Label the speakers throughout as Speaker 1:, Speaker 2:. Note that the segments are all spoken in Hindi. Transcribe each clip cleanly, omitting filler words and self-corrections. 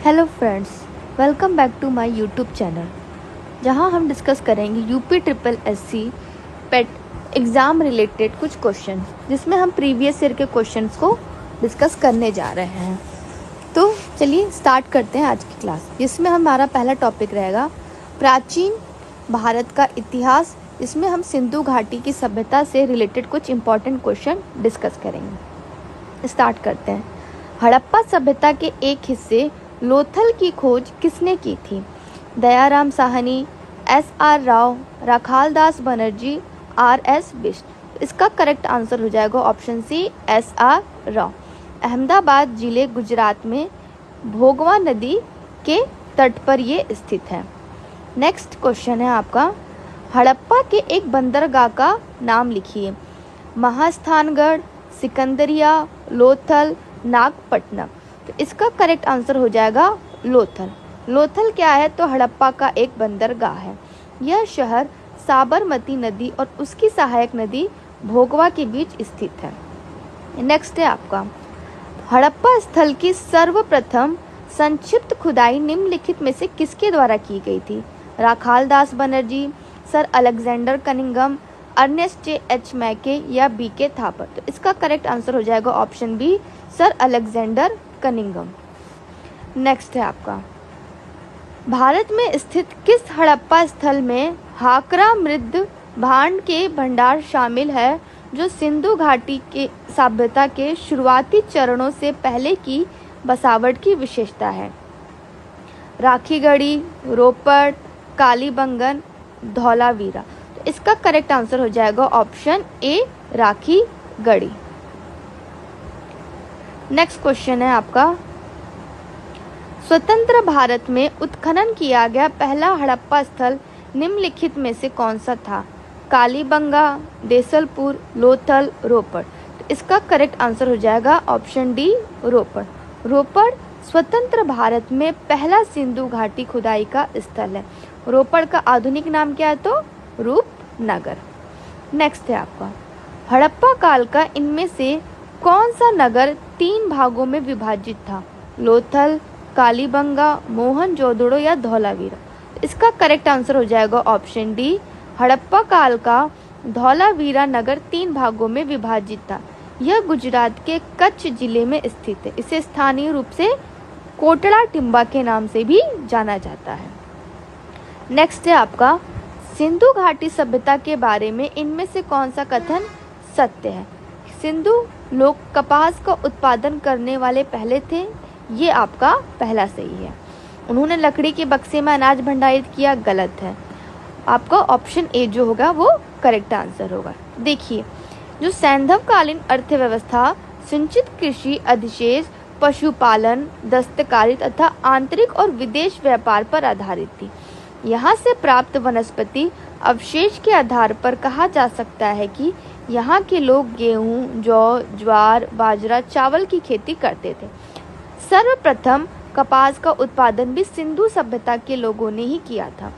Speaker 1: Hello friends, welcome back to my YouTube channel, जहां हम डिस्कस करेंगे UP triple SC PET exam related कुछ क्वेश्चन, जिसमें हम प्रीवियस ईयर के क्वेश्चंस को डिस्कस करने जा रहे हैं। तो चलिए स्टार्ट करते हैं आज की क्लास, जिसमें हमारा पहला टॉपिक रहेगा प्राचीन भारत का इतिहास। इसमें हम सिंधु घाटी की सभ्यता से रिलेटेड कुछ इंपॉर्टेंट क्वेश्चन डिस्कस करेंगे। स्टार्ट करते हैं। हड़प्पा सभ्यता के एक हिस्से लोथल की खोज किसने की थी? Dayaram Sahni, SR Rao, Rakhaldas Banerjee, RS Bisht. इसका करेक्ट आंसर हो जाएगा option C, SR Rao. Ahmedabad जिले गुजरात में भोगवा नदी के तट पर ये स्थित है। नेक्स्ट क्वेश्चन है आपका, हड़प्पा के एक बंदरगाह का नाम लिखिए। महास्थानगढ़, सिकंदरिया, लोथल, नागपट्टनम। तो इसका करेक्ट आंसर हो जाएगा लोथल। लोथल क्या है? तो हड़प्पा का एक बंदरगाह है। यह शहर साबरमती नदी और उसकी सहायक नदी भोगवा के बीच स्थित है। नेक्स्ट है आपका, हड़प्पा स्थल की सर्वप्रथम संक्षिप्त खुदाई निम्नलिखित में से किसके द्वारा की गई थी? Rakhaldas Banerjee, sir Alexander Cunningham, Ernest H Mackay या BK थापर। तो इसका करेक्ट आंसर हो जाएगा option B, sir Alexander Cunningham. Next है आपका, भारत में स्थित किस हड़प्पा स्थल में हाकरा मृद भांड के भंडार शामिल है, जो सिंधु घाटी के सभ्यता के शुरुआती चरणों से पहले की बसावट की विशेषता है? राखीगढ़ी, रोपड़, कालीबंगन, धौलावीरा। तो इसका करेक्ट आंसर हो जाएगा option A, Rakhigarhi. Next question है आपका, स्वतंत्र भारत में उत्खनन किया गया पहला हड़प्पा स्थल निम्नलिखित में से कौन सा था? कालीबंगा, देसलपुर, लोथल, रोपड़। तो इसका करेक्ट आंसर हो जाएगा ऑप्शन डी, रोपड़। रोपड़ स्वतंत्र भारत में पहला सिंधु घाटी खुदाई का स्थल है। रोपड़ का आधुनिक नाम क्या है? तो रूपनगर। नेक्स्ट है आपका, हड़प्पा काल का इनमें से कौन सा नगर 3 भागों में विभाजित था? लोथल, कालीबंगा, मोहनजोदड़ो या धौलावीरा। इसका करेक्ट आंसर हो जाएगा ऑप्शन डी, हड़प्पा काल का धौलावीरा नगर 3 भागों में विभाजित था। यह गुजरात के कच्छ जिले में स्थित है। इसे स्थानीय रूप से कोटड़ा टिम्बा के नाम से भी जाना जाता है। नेक्स्ट है आपका, सिंधु घाटी सभ्यता के बारे में इनमें से कौन सा कथन सत्य है? सिंधु लोग कपास का उत्पादन करने वाले पहले थे। ये आपका पहला सही है। उन्होंने लकड़ी के बक्से में अनाज भंडारित किया, गलत है। आपका ऑप्शन ए जो होगा वो करेक्ट आंसर होगा। देखिए, जो सैंधवकालीन अर्थव्यवस्था सिंचित कृषि, अधिशेष, पशुपालन, दस्तकारी तथा आंतरिक और विदेश व्यापार पर आधारित थी। यहाँ से प्राप्त वनस्पति अवशेष के आधार पर कहा जा सकता है कि यहाँ के लोग गेहूं, जौ, ज्वार, बाजरा, चावल की खेती करते थे। सर्वप्रथम कपास का उत्पादन भी सिंधु सभ्यता के लोगों ने ही किया था।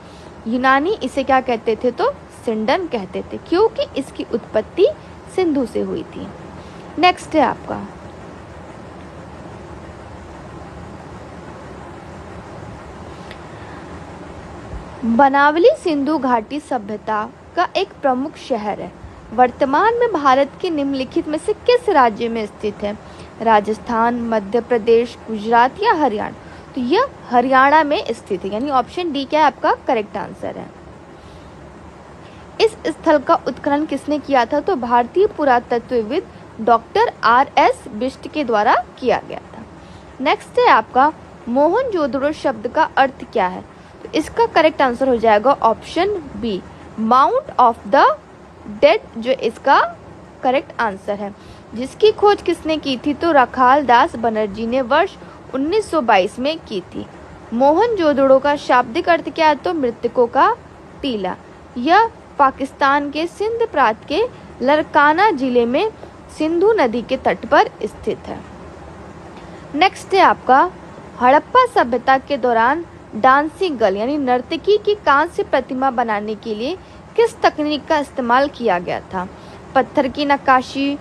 Speaker 1: यूनानी इसे क्या कहते थे? तो सिंडन कहते थे, क्योंकि इसकी उत्पत्ति सिंधु से हुई थी। नेक्स्ट है आपका, बनावली सिंधु घाटी सभ्यता का एक प्रमुख शहर है। वर्तमान में भारत के निम्नलिखित में से किस राज्य में स्थित है? राजस्थान, मध्य प्रदेश, गुजरात या हरियाणा। तो यह हरियाणा में स्थित है, यानी ऑप्शन डी क्या है आपका करेक्ट आंसर है। इस स्थल का उत्खनन किसने किया था? तो भारतीय पुरातत्वविद डॉक्टर RS बिष्ट के द्वारा किया गया था। नेक्स्ट है आपका, मोहनजोदड़ो शब्द का अर्थ क्या है? तो इसका करेक्ट आंसर हो जाएगा option B, mount of the dead, जो इसका करेक्ट आंसर है। जिसकी खोज किसने की थी? तो राखालदास बनर्जी ने वर्ष 1922 में की थी। मोहनजोदड़ो का शाब्दिक अर्थ क्या है? तो मृतकों का टीला। यह पाकिस्तान के सिंध प्रांत के लरकाना जिले में सिंधु नदी के तट पर स्थित है। नेक्स्ट है आपका, हड़प्पा सभ्यता के दौरान डांसिंग गर्ल यानी नर्तकी की कांस्य प्रतिमा बनाने के लिए किस तकनीक का इस्तेमाल किया गया था? पत्थर की नक्काशी,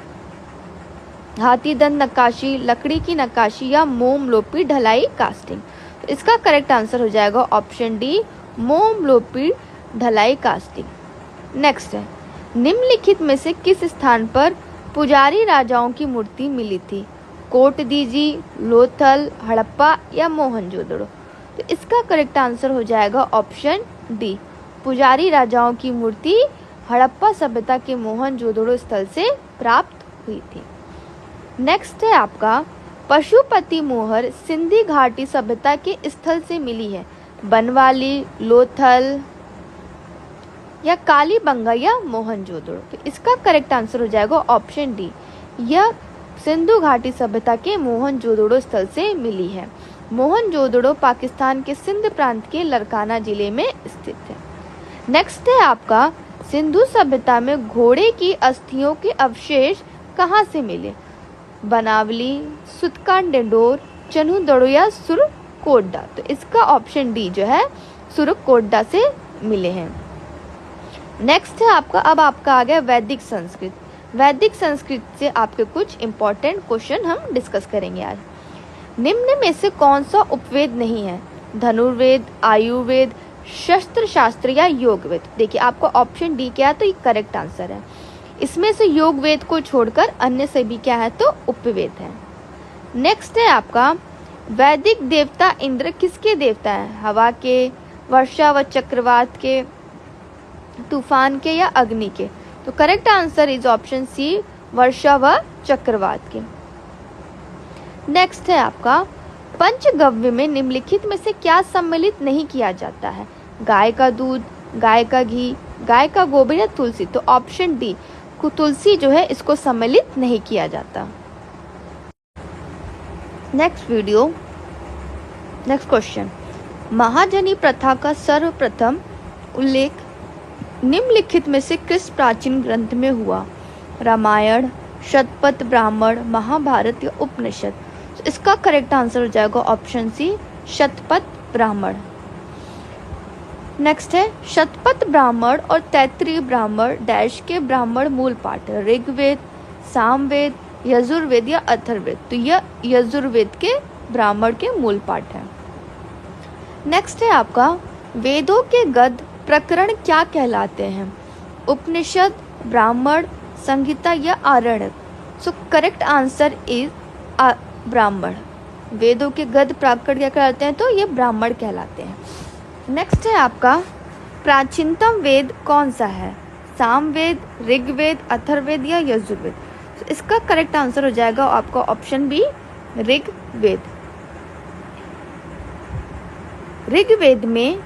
Speaker 1: हाथी दंत नक्काशी, लकड़ी की नक्काशी या मोमलोपी ढलाई कास्टिंग। तो इसका करेक्ट आंसर हो जाएगा ऑप्शन डी, मोमलोपी ढलाई कास्टिंग। नेक्स्ट है, निम्नलिखित में से किस स्थान पर पुजारी राजाओं की मूर्ति मिली थी? कोटदीजी, लोथल, हड़प्पा या मोहनजोदड़ो? तो इसका करेक्ट आंसर हो जाएगा ऑप्शन डी, पुजारी राजाओं की मूर्ति हड़प्पा सभ्यता के मोहनजोदड़ो स्थल से प्राप्त हुई थी। नेक्स्ट है आपका, पशुपति मोहर सिंधी घाटी सभ्यता के स्थल से मिली है? बनवाली, लोथल या कालीबंगा या मोहनजोदड़ो? तो इसका करेक्ट आंसर हो जाएगा ऑप्शन डी, यह सिंधु घाटी सभ्यता के मोहनजोदड़ो स्थल से मिली है। मोहनजोदड़ो पाकिस्तान के सिंध प्रांत के लरकाना जिले में स्थित है। नेक्स्ट है आपका, सिंधु सभ्यता में घोड़े की अस्थियों के अवशेष कहाँ से मिले? बनावली, सुतकान-डेंडोर, चन्हू-दड़ो या सुरकोटडा? तो इसका ऑप्शन डी जो है सुरकोटडा से मिले हैं। नेक्स्ट है आपका, अब आपका आ गया वैदिक संस्कृत। वैदिक संस्कृत से आपके कुछ इंपॉर्टेंट क्वेश्चन हम डिस्कस करेंगे आज। निम्न में से कौन सा उपवेद नहीं है? धनुर्वेद, आयुर्वेद, शस्त्र शास्त्र या योग वेद? देखिए आपको ऑप्शन डी क्या है, तो ये करेक्ट आंसर है। इसमें से योग वेद को छोड़कर अन्य सभी क्या है, तो उपवेद है। नेक्स्ट है आपका, वैदिक देवता इंद्र किसके देवता है? हवा के, वर्षा व चक्रवात के, तूफान के या अग्नि के? तो correct answer is option C, वर्षा व चक्रवात के। नेक्स्ट है आपका, पंचगव्य में निम्नलिखित में से क्या सम्मिलित नहीं किया जाता है? गाय का दूध, गाय का घी, गाय का गोबर या तुलसी? तो ऑप्शन डी, तुलसी जो है इसको सम्मिलित नहीं किया जाता। नेक्स्ट क्वेश्चन, महाजनी प्रथा का सर्वप्रथम उल्लेख निम्नलिखित में से किस प्राचीन ग्रंथ में हुआ? रामायण, शतपथ ब्राह्मण, महाभारत या उपनिषद? तो इसका करेक्ट आंसर हो जाएगा ऑप्शन सी, शतपथ ब्राह्मण। नेक्स्ट है, शतपथ ब्राह्मण और तैत्तिरीय ब्राह्मण डैश के ब्राह्मण मूल पाठ है? ऋग्वेद, सामवेद, यजुर्वेद या अथर्ववेद? तो यह यजुर्वेद के ब्राह्मण के मूल पाठ है। नेक्स्ट है आपका, वेदों के गद्य प्रकरण क्या कहलाते हैं? उपनिषद, ब्राह्मण, संहिता या आरण्यक? सो करेक्ट आंसर इज ब्राह्मण। वेदों के गद्य प्रकरण क्या कहलाते हैं? तो ये ब्राह्मण कहलाते हैं। नेक्स्ट है आपका, प्राचीनतम वेद कौन सा है? सामवेद, ऋग्वेद, अथर्ववेद या यजुर्वेद? तो इसका करेक्ट आंसर हो जाएगा आपका ऑप्शन बी, ऋग्वेद। ऋग्वेद में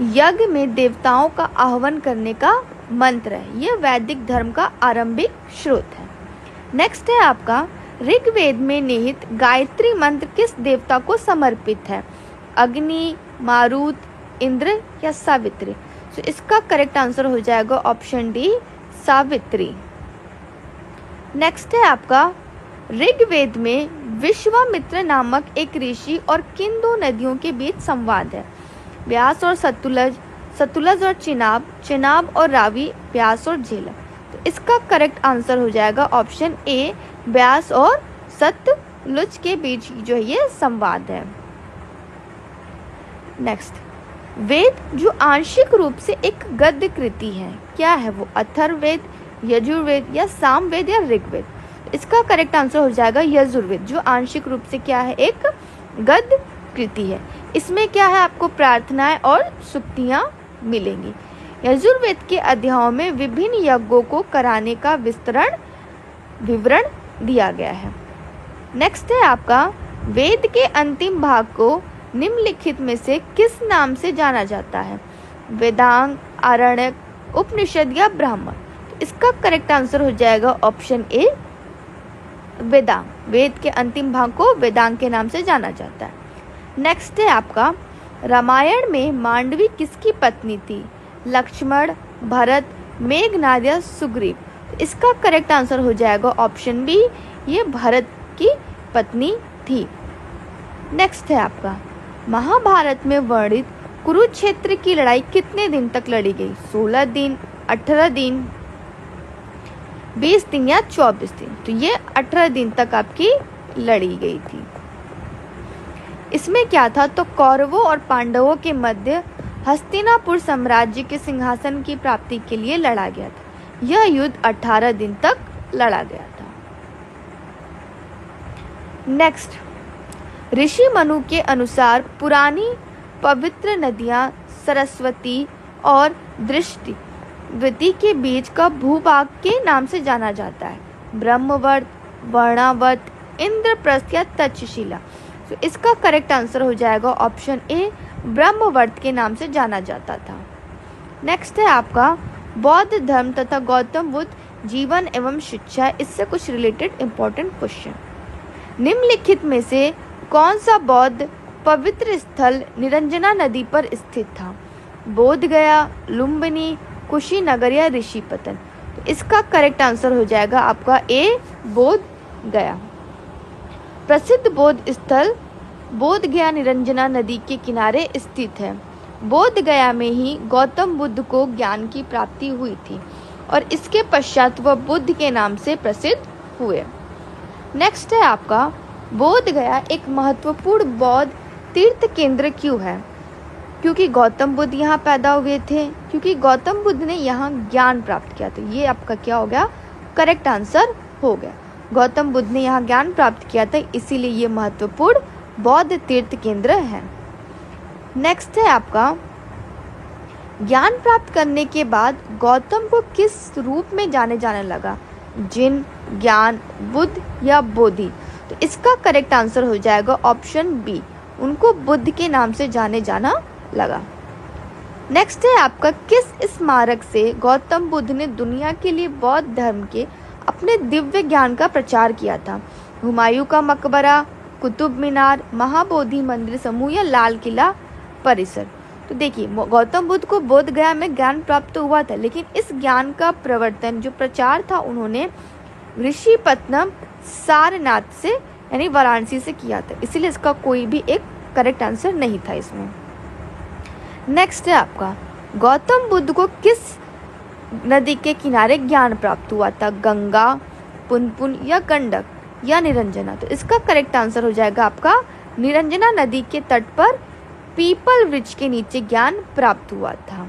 Speaker 1: यज्ञ में देवताओं का आह्वान करने का मंत्र है। यह वैदिक धर्म का आरंभिक स्रोत है। नेक्स्ट है आपका, ऋग्वेद में निहित गायत्री मंत्र किस देवता को समर्पित है? अग्नि, मारुत, इंद्र या सावित्री? तो इसका करेक्ट आंसर हो जाएगा ऑप्शन डी, सावित्री। नेक्स्ट है आपका, ऋग्वेद में विश्वामित्र नामक एक ऋषि और किन दो नदियों के बीच संवाद है? व्यास और सतलुज, सतलुज और चिनाब, चिनाब और रावी, व्यास और झेलम? तो इसका करेक्ट आंसर हो जाएगा ऑप्शन ए, व्यास और सतलुज के बीच जो है ये संवाद है। नेक्स्ट, वेद जो आंशिक रूप से एक गद्य कृति है, क्या है वो? अथर्ववेद, यजुर्वेद या सामवेद या ऋग्वेद? इसका करेक्ट आंसर हो जाएगा यजुर्वेद, जो आंशिक रूप से क्या है, एक गद्य कृति है। इसमें क्या है, आपको प्रार्थनाएं और सुक्तियां मिलेंगी। यजुर्वेद के अध्यायों में विभिन्न यज्ञों को कराने का विवरण दिया गया है। नेक्स्ट है आपका, वेद के अंतिम भाग को निम्नलिखित में से किस नाम से जाना जाता है? वेदांग, आरण्यक, उपनिषद या ब्राह्मण? तो इसका करेक्ट आंसर हो जाएगा ऑप्शन ए, वेदांग। वेद के अंतिम भाग को वेदांग के नाम से जाना जाता है। नेक्स्ट है आपका, रामायण में मांडवी किसकी पत्नी थी? लक्ष्मण, भरत, मेघनाद या सुग्रीव? इसका करेक्ट आंसर हो जाएगा ऑप्शन बी, ये भरत की पत्नी थी। नेक्स्ट है आपका, महाभारत में वर्णित कुरुक्षेत्र की लड़ाई कितने दिन तक लड़ी गई? 16 दिन, 18 दिन, 20 दिन या 24 दिन? तो ये 18 दिन तक आपकी लड़ी गई थी। इसमें क्या था, तो कौरवों और पांडवों के मध्य हस्तिनापुर साम्राज्य के सिंहासन की प्राप्ति के लिए लड़ा गया था। यह युद्ध 18 दिन तक लड़ा गया था। नेक्स्ट, ऋषि मनु के अनुसार पुरानी पवित्र नदियां सरस्वती और दृष्टिवती के बीच का भूभाग के नाम से जाना जाता है। ब्रह्मवत, वर्णावत, इंद्रप्रस्थ या तक्षशिला। तो इसका करेक्ट आंसर हो जाएगा ऑप्शन ए, ब्रह्मवर्त के नाम से जाना जाता था। नेक्स्ट है आपका बौद्ध धर्म तथा गौतम बुद्ध जीवन एवं शिक्षा, इससे कुछ रिलेटेड इंपॉर्टेंट क्वेश्चन। निम्नलिखित में से कौन सा बौद्ध पवित्र स्थल निरंजना नदी पर स्थित था? बोध गया, लुम्बिनी, कुशीनगर या ऋषिपतन। तो इसका करेक्ट आंसर हो जाएगा आपका ए, बोध गया। प्रसिद्ध बौद्ध स्थल बोध गया निरंजना नदी के किनारे स्थित है। बोध गया में ही गौतम बुद्ध को ज्ञान की प्राप्ति हुई थी और इसके पश्चात वह बुद्ध के नाम से प्रसिद्ध हुए। नेक्स्ट है आपका बोध गया एक महत्वपूर्ण बौद्ध तीर्थ केंद्र क्यों है? क्योंकि गौतम बुद्ध यहाँ पैदा हुए थे, क्योंकि गौतम बुद्ध ने यहाँ ज्ञान प्राप्त किया। तो ये आपका क्या हो गया, करेक्ट आंसर हो गया। गौतम बुद्ध ने यहाँ ज्ञान प्राप्त किया था, इसीलिए ये महत्वपूर्ण बौद्ध तीर्थ केंद्र है। नेक्स्ट है आपका ज्ञान प्राप्त करने के बाद गौतम को किस रूप में जाने लगा? जिन, ज्ञान, बुद्ध या बोधि। तो इसका करेक्ट आंसर हो जाएगा ऑप्शन बी, उनको बुद्ध के नाम से जाना लगा। नेक्स्ट है आपका किस स्मारक से गौतम बुद्ध ने दुनिया के लिए बौद्ध धर्म के अपने दिव्य ज्ञान का प्रचार किया था? हुमायूं का मकबरा, कुतुब मीनार, महाबोधि मंदिर समूह या लाल किला परिसर। तो देखिए गौतम बुद्ध को बोध गया में ज्ञान प्राप्त हुआ था, लेकिन इस ज्ञान का प्रवर्तन जो प्रचार था उन्होंने ऋषिपत्तनम सारनाथ से यानी वाराणसी से किया था, इसीलिए इसका कोई भी एक करेक्ट आंसर नहीं था इसमें। नेक्स्ट है आपका गौतम बुद्ध को किस नदी के किनारे ज्ञान प्राप्त हुआ था? गंगा, पुनपुन या गंडक या निरंजना। तो इसका करेक्ट आंसर हो जाएगा आपका निरंजना नदी के तट पर पीपल वृक्ष के नीचे ज्ञान प्राप्त हुआ था।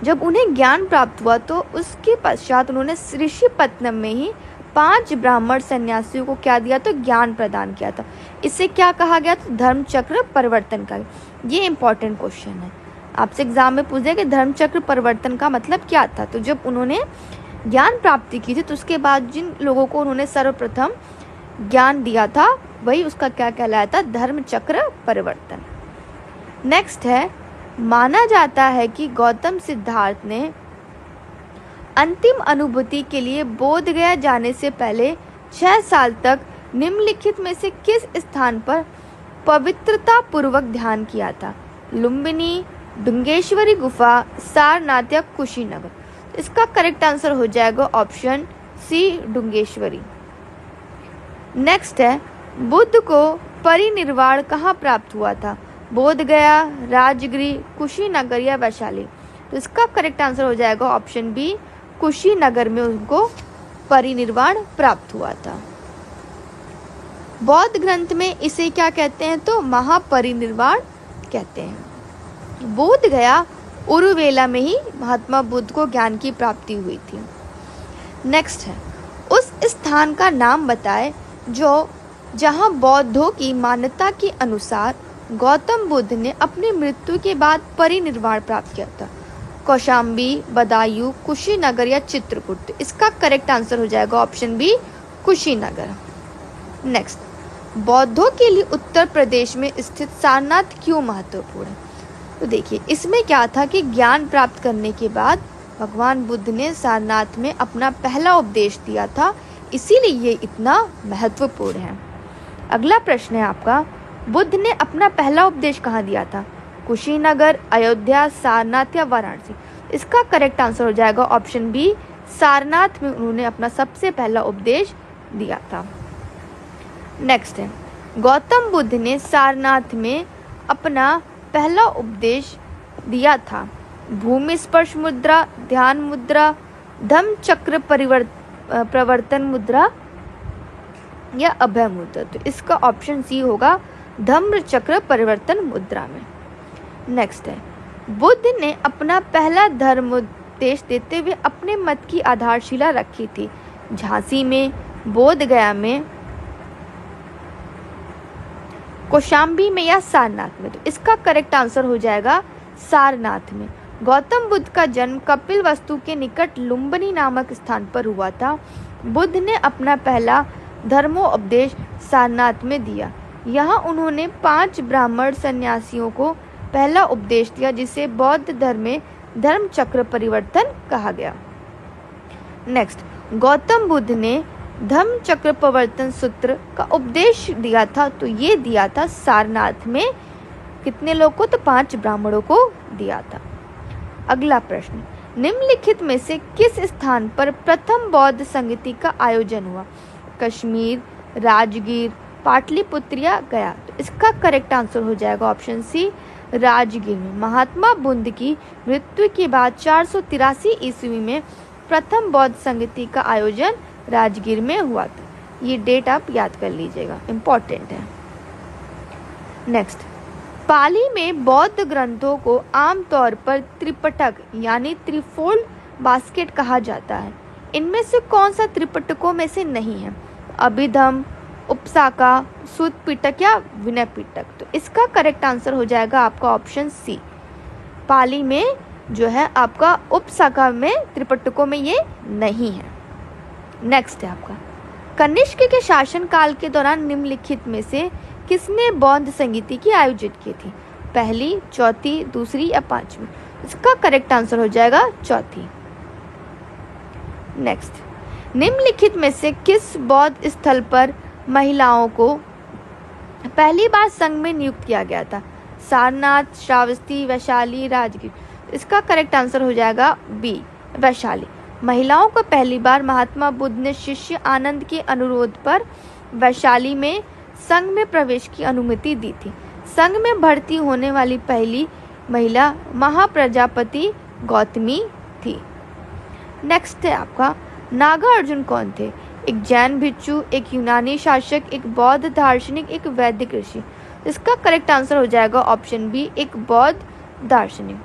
Speaker 1: जब उन्हें ज्ञान प्राप्त हुआ तो उसके पश्चात उन्होंने ऋषिपत्तनम में ही 5 ब्राह्मण सन्यासियों को क्या दिया, तो ज्ञान प्रदान किया था। इसे क्या कहा गया था? धर्म चक्र परिवर्तन का। ये इंपॉर्टेंट क्वेश्चन है, आपसे एग्जाम में पूछे कि धर्म चक्र परिवर्तन का मतलब क्या था। तो जब उन्होंने ज्ञान प्राप्ति की थी तो उसके बाद जिन लोगों को उन्होंने सर्वप्रथम ज्ञान दिया था वही उसका क्या कहलाया था? धर्म चक्र परिवर्तन। नेक्स्ट है माना जाता है कि गौतम सिद्धार्थ ने अंतिम अनुभूति के लिए बोध गया जाने से पहले 6 साल तक निम्नलिखित में से किस स्थान पर पवित्रता पूर्वक ध्यान किया था? लुम्बिनी, डुंगेश्वरी गुफा, सारनाथ या कुशीनगर। इसका करेक्ट आंसर हो जाएगा ऑप्शन सी, डुंगेश्वरी। नेक्स्ट है बुद्ध को परिनिर्वाण कहाँ प्राप्त हुआ था? बोध गया, राजगिरी, कुशीनगर या वैशाली। तो इसका करेक्ट आंसर हो जाएगा ऑप्शन बी, कुशीनगर में उनको परिनिर्वाण प्राप्त हुआ था। बौद्ध ग्रंथ में इसे क्या कहते हैं? तो महापरिनिर्वाण कहते हैं। बोध गया उरुवेला में ही महात्मा बुद्ध को ज्ञान की प्राप्ति हुई थी। नेक्स्ट है उस स्थान का नाम बताएं जहां बौद्धों की मान्यता के अनुसार गौतम बुद्ध ने अपनी मृत्यु के बाद परिनिर्वाण प्राप्त किया था। कौशाम्बी, बदायूं, कुशीनगर या चित्रकूट। इसका करेक्ट आंसर हो जाएगा ऑप्शन बी, कुशीनगर। नेक्स्ट बौद्धों के लिए उत्तर प्रदेश में स्थित सारनाथ क्यों महत्वपूर्ण है? तो देखिए इसमें क्या था कि ज्ञान प्राप्त करने के बाद भगवान बुद्ध ने सारनाथ में अपना पहला उपदेश दिया था, इसीलिए ये इतना महत्वपूर्ण है। अगला प्रश्न है आपका बुद्ध ने अपना पहला उपदेश कहाँ दिया था? कुशीनगर, अयोध्या, सारनाथ या वाराणसी। इसका करेक्ट आंसर हो जाएगा ऑप्शन बी, सारनाथ में उन्होंने अपना सबसे पहला उपदेश दिया था। नेक्स्ट है गौतम बुद्ध ने सारनाथ में अपना पहला उपदेश दिया था भूमि स्पर्श मुद्रा, ध्यान मुद्रा, धम्म चक्र प्रवर्तन मुद्रा या अभय मुद्रा। तो इसका ऑप्शन सी होगा धम्म चक्र परिवर्तन मुद्रा में। नेक्स्ट है, बुद्ध ने अपना पहला धर्मोपदेश देते हुए अपने मत की आधारशिला रखी थी। झांसी में, बोध गया में, कौशाम्बी में या सारनाथ में। तो इसका करेक्ट आंसर हो जाएगा सारनाथ में। गौतम बुद्ध का जन्म कपिलवस्तु के निकट लुम्बिनी नामक स्थान पर हुआ था। बुद्ध ने अपना पहला धर्मोपदेश सारनाथ में दिया। यहाँ उन्होंने 5 ब्राह्मण सन्यासियों को पहला उपदेश दिया, जिसे बौद्ध धर्म में धर्म चक्र परिवर्तन कहा गया। नेक्स्ट, गौतम बुद्ध ने धम्म चक्र परिवर्तन सूत्र का उपदेश दिया था, तो ये दिया था सारनाथ में। कितने लोगों को? तो 5 ब्राह्मणों को दिया था। अगला प्रश्न, निम्नलिखित में से किस स्थान पर प्रथम बौद्ध संगति का आयोजन हुआ? कश्मीर, राजगीर, पाटलिपुत्र या गया? तो इसका करेक्ट आंसर हो जाएगा ऑप्शन सी, राजगीर में। महात्मा बुद्ध की मृत्यु के बाद 483 ईस्वी में प्रथम बौद्ध संगति का आयोजन राजगीर में हुआ था। ये डेट आप याद कर लीजिएगा, इम्पोर्टेंट है। नेक्स्ट, पाली में बौद्ध ग्रंथों को आमतौर पर त्रिपिटक यानी त्रिफोल्ड बास्केट कहा जाता है। इनमें से कौन सा त्रिपिटकों में से नहीं है? अभिधम्म, उपसाका, सूत पिटक या विनय पिटक? तो इसका करेक्ट आंसर हो जाएगा आपका ऑप्शन सी। पाली में जो है आपका उपसाका में त्रिपिटकों में ये नहीं है। नेक्स्ट है आपका, कनिष्क के शासनकाल के दौरान निम्नलिखित में से किसने बौद्ध संगीति की आयोजित की थी? पहली, चौथी, दूसरी या पांचवी? इसका करेक्ट आंसर हो जाएगा चौथी। नेक्स्ट, निम्नलिखित में से किस बौद्ध स्थल पर महिलाओं को पहली बार संघ में नियुक्त किया गया था? सारनाथ, श्रावस्ती, वैशाली, राजगीर? इसका करेक्ट आंसर हो जाएगा बी, वैशाली। महिलाओं को पहली बार महात्मा बुद्ध ने शिष्य आनंद के अनुरोध पर वैशाली में संघ में प्रवेश की अनुमति दी थी। संघ में भर्ती होने वाली पहली महिला महाप्रजापति गौतमी थी। नेक्स्ट है आपका, नागार्जुन कौन थे? एक जैन भिक्षु, एक यूनानी शासक, एक बौद्ध दार्शनिक, एक वैदिक ऋषि? इसका करेक्ट आंसर हो जाएगा ऑप्शन बी, एक बौद्ध दार्शनिक।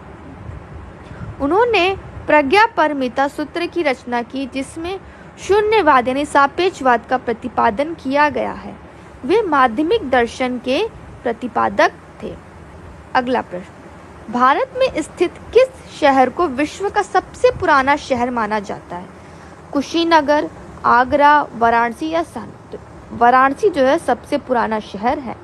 Speaker 1: उन्होंने प्रज्ञापारमिता सूत्र की रचना की, जिसमें शून्यवाद यानी सापेक्षवाद का प्रतिपादन किया गया है। वे माध्यमिक दर्शन के प्रतिपादक थे। अगला प्रश्न, भारत में स्थित किस शहर को विश्व का सबसे पुराना शहर माना जाता है? कुशीनगर, आगरा, वाराणसी या सारनाथ? वाराणसी जो है सबसे पुराना शहर है।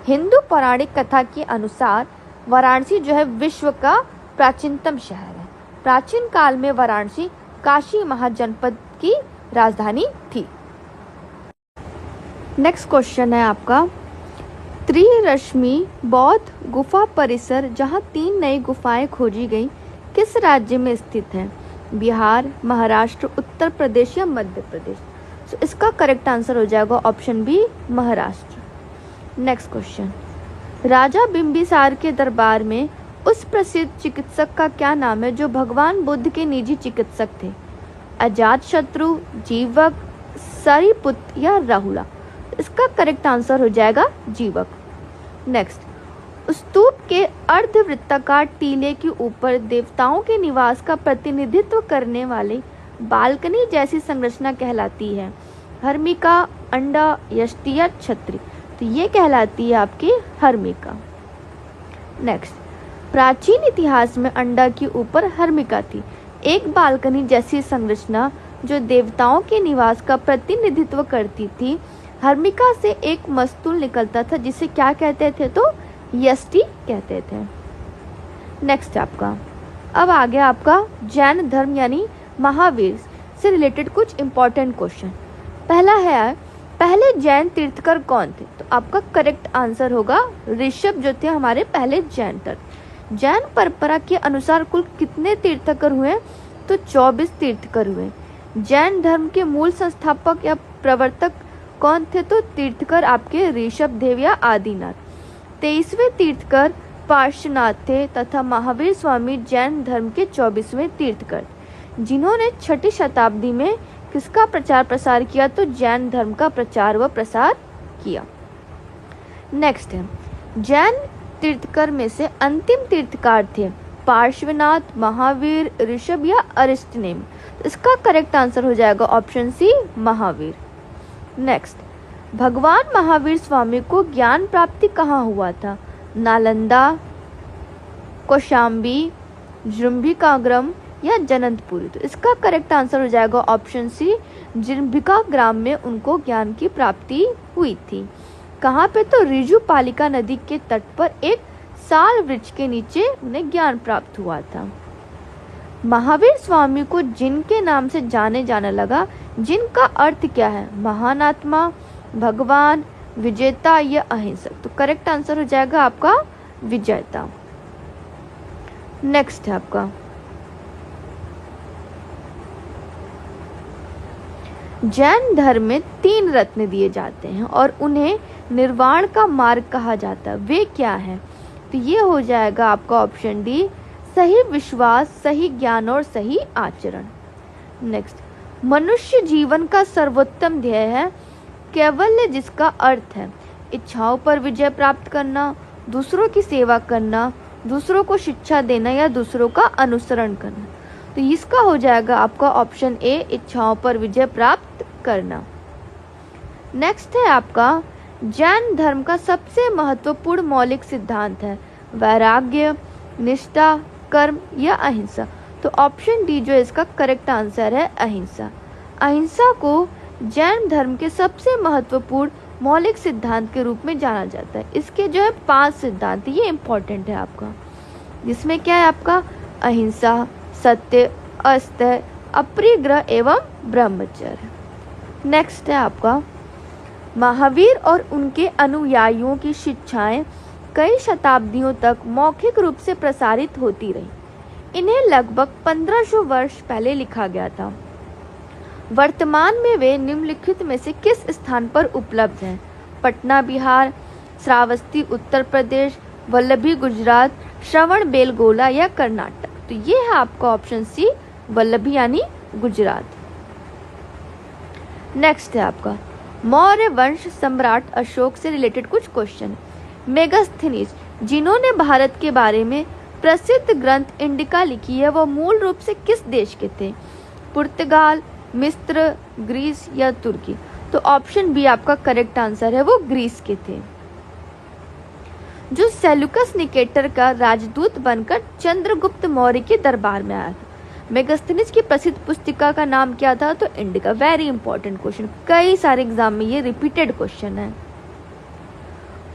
Speaker 1: हिंदू पौराणिक कथा के अनुसार वाराणसी जो है विश्व का प्राचीनतम शहर है। प्राचीन काल में वाराणसी काशी महाजनपद की राजधानी थी। नेक्स्ट क्वेश्चन है आपका, त्रिरश्मि बौद्ध गुफा परिसर जहां 3 नई गुफाएं खोजी गई, किस राज्य में स्थित है? बिहार, महाराष्ट्र, उत्तर प्रदेश या मध्य प्रदेश? तो इसका करेक्ट आंसर हो जाएगा option B, Maharashtra. Next question, राजा बिंबिसार के दरबार में उस प्रसिद्ध चिकित्सक का क्या नाम है जो भगवान बुद्ध के निजी चिकित्सक थे? अजातशत्रु, जीवक, सारिपुत्र या राहुला? इसका करेक्ट आंसर हो जाएगा जीवक। नेक्स्ट, स्तूप के अर्धवृत्ताकार टीले के ऊपर देवताओं के निवास का प्रतिनिधित्व करने वाले बालकनी जैसी संरचना कहलाती है? हर्मिका, अंडा, यष्टि या छत्री? तो ये कहलाती है आपकी हर्मिका। नेक्स्ट, प्राचीन इतिहास में अंडा के ऊपर हर्मिका थी, एक बालकनी जैसी संरचना जो देवताओं के निवास का प्रतिनिधित्व करती थी। हर्मिका से एक मस्तूल निकलता था जिसे क्या कहते थे? तो यष्टि कहते थे। नेक्स्ट आपका, अब आ गया आपका जैन धर्म यानी महावीर से रिलेटेड कुछ इंपॉर्टेंट क्वेश्चन। पहला है, पहले जैन तीर्थकर कौन थे? तो आपका करेक्ट आंसर होगा ऋषभ, जो थे हमारे पहले जैन तीर्थकर। जैन परंपरा के अनुसार कुल कितने तीर्थकर हुए? तो 24 तीर्थकर हुए। जैन धर्म के मूल संस्थापक या प्रवर्तक कौन थे? तो तीर्थकर आपके ऋषभ देव या आदिनाथ। 23वें तीर्थकर पार्श्वनाथ थे तथा महावीर स्वामी जैन धर्म के 24वें तीर्थकर, जिन्होंने 6ठी शताब्दी में किसका प्रचार प्रसार किया? तो जैन धर्म का प्रचार व प्रसार किया। नेक्स्ट है, जैन तीर्थकर में से अंतिम तीर्थकार थे पार्श्वनाथ, महावीर, ऋषभ या अरिस्टनेमी। इसका करेक्ट आंसर हो जाएगा ऑप्शन सी, महावीर। नेक्स्ट, भगवान महावीर स्वामी को ज्ञान प्राप्ति कहाँ हुआ था? नालंदा, कौशाम्बी, जृंभिकाग्रम या जनंतपुरी। तो इसका करेक्ट आंसर हो जाएगा ऑप्शन सी, जृंभिकाग्राम में उनको ज्ञान की प्राप्ति हुई थी। कहाँ पे? तो ऋजुपालिका नदी के तट पर एक साल वृक्ष के नीचे उन्हें ज्ञान प्राप्त हुआ था। महावीर स्वामी को जिन के नाम से जाने जाने लगा, जिन का अर्थ क्या है? महान आत्मा, भगवान, विजेता या अहिंसक। तो करेक्ट आंसर हो जाएगा आपका विजेता। नेक्स्ट है आपका, जैन धर्म में 3 रत्न दिए जाते हैं और उन्हें निर्वाण का मार्ग कहा जाता है, वे क्या है? तो ये हो जाएगा आपका ऑप्शन डी, सही विश्वास, सही ज्ञान और सही आचरण। नेक्स्ट, मनुष्य जीवन का सर्वोत्तम ध्येय है कैवल्य, जिसका अर्थ है इच्छाओं पर विजय प्राप्त करना, दूसरों की सेवा करना, दूसरों को शिक्षा देना या दूसरों का अनुसरण करना। तो इसका हो जाएगा आपका ऑप्शन ए, इच्छाओं पर विजय प्राप्त करना। नेक्स्ट है आपका, जैन धर्म का सबसे महत्वपूर्ण मौलिक सिद्धांत है वैराग्य, निष्ठा, कर्म या अहिंसा। तो ऑप्शन डी जो इसका करेक्ट आंसर है, अहिंसा। अहिंसा को जैन धर्म के सबसे महत्वपूर्ण मौलिक सिद्धांत के रूप में जाना जाता है। इसके जो है 5 सिद्धांत, ये इंपॉर्टेंट है आपका, जिसमें क्या है आपका अहिंसा, सत्य, अस्तेय, अपरिग्रह एवं ब्रह्मचर्य। नेक्स्ट है आपका, महावीर और उनके अनुयायियों की शिक्षाएं कई शताब्दियों तक मौखिक रूप से प्रसारित होती रही। इन्हें लगभग 1500 वर्ष पहले लिखा गया था। वर्तमान में वे निम्नलिखित में से किस स्थान पर उपलब्ध हैं? पटना बिहार, श्रावस्ती उत्तर प्रदेश, वल्लभी गुजरात, श्रवण बेलगोला या कर्नाटक। तो ये है आपका ऑप्शन सी, वल्लभी यानी गुजरात। नेक्स्ट है आपका, मौर्य वंश सम्राट अशोक से रिलेटेड कुछ क्वेश्चन। मेगास्थनीज, जिन्होंने भारत के बारे में प्रसिद्ध ग्रंथ इंडिका लिखी है, वह मूल रूप से किस देश के थे? पुर्तगाल, मिस्र, ग्रीस या तुर्की। तो ऑप्शन बी आपका करेक्ट आंसर है, वो ग्रीस के थे। जो सेल्यूकस निकेटर का राजदूत बनकर चंद्रगुप्त मौर्य के दरबार में आया था। मेगास्थनीज की प्रसिद्ध पुस्तिका का नाम क्या था? तो इंडिका। वेरी इंपॉर्टेंट क्वेश्चन, कई सारे एग्जाम में ये रिपीटेड क्वेश्चन है।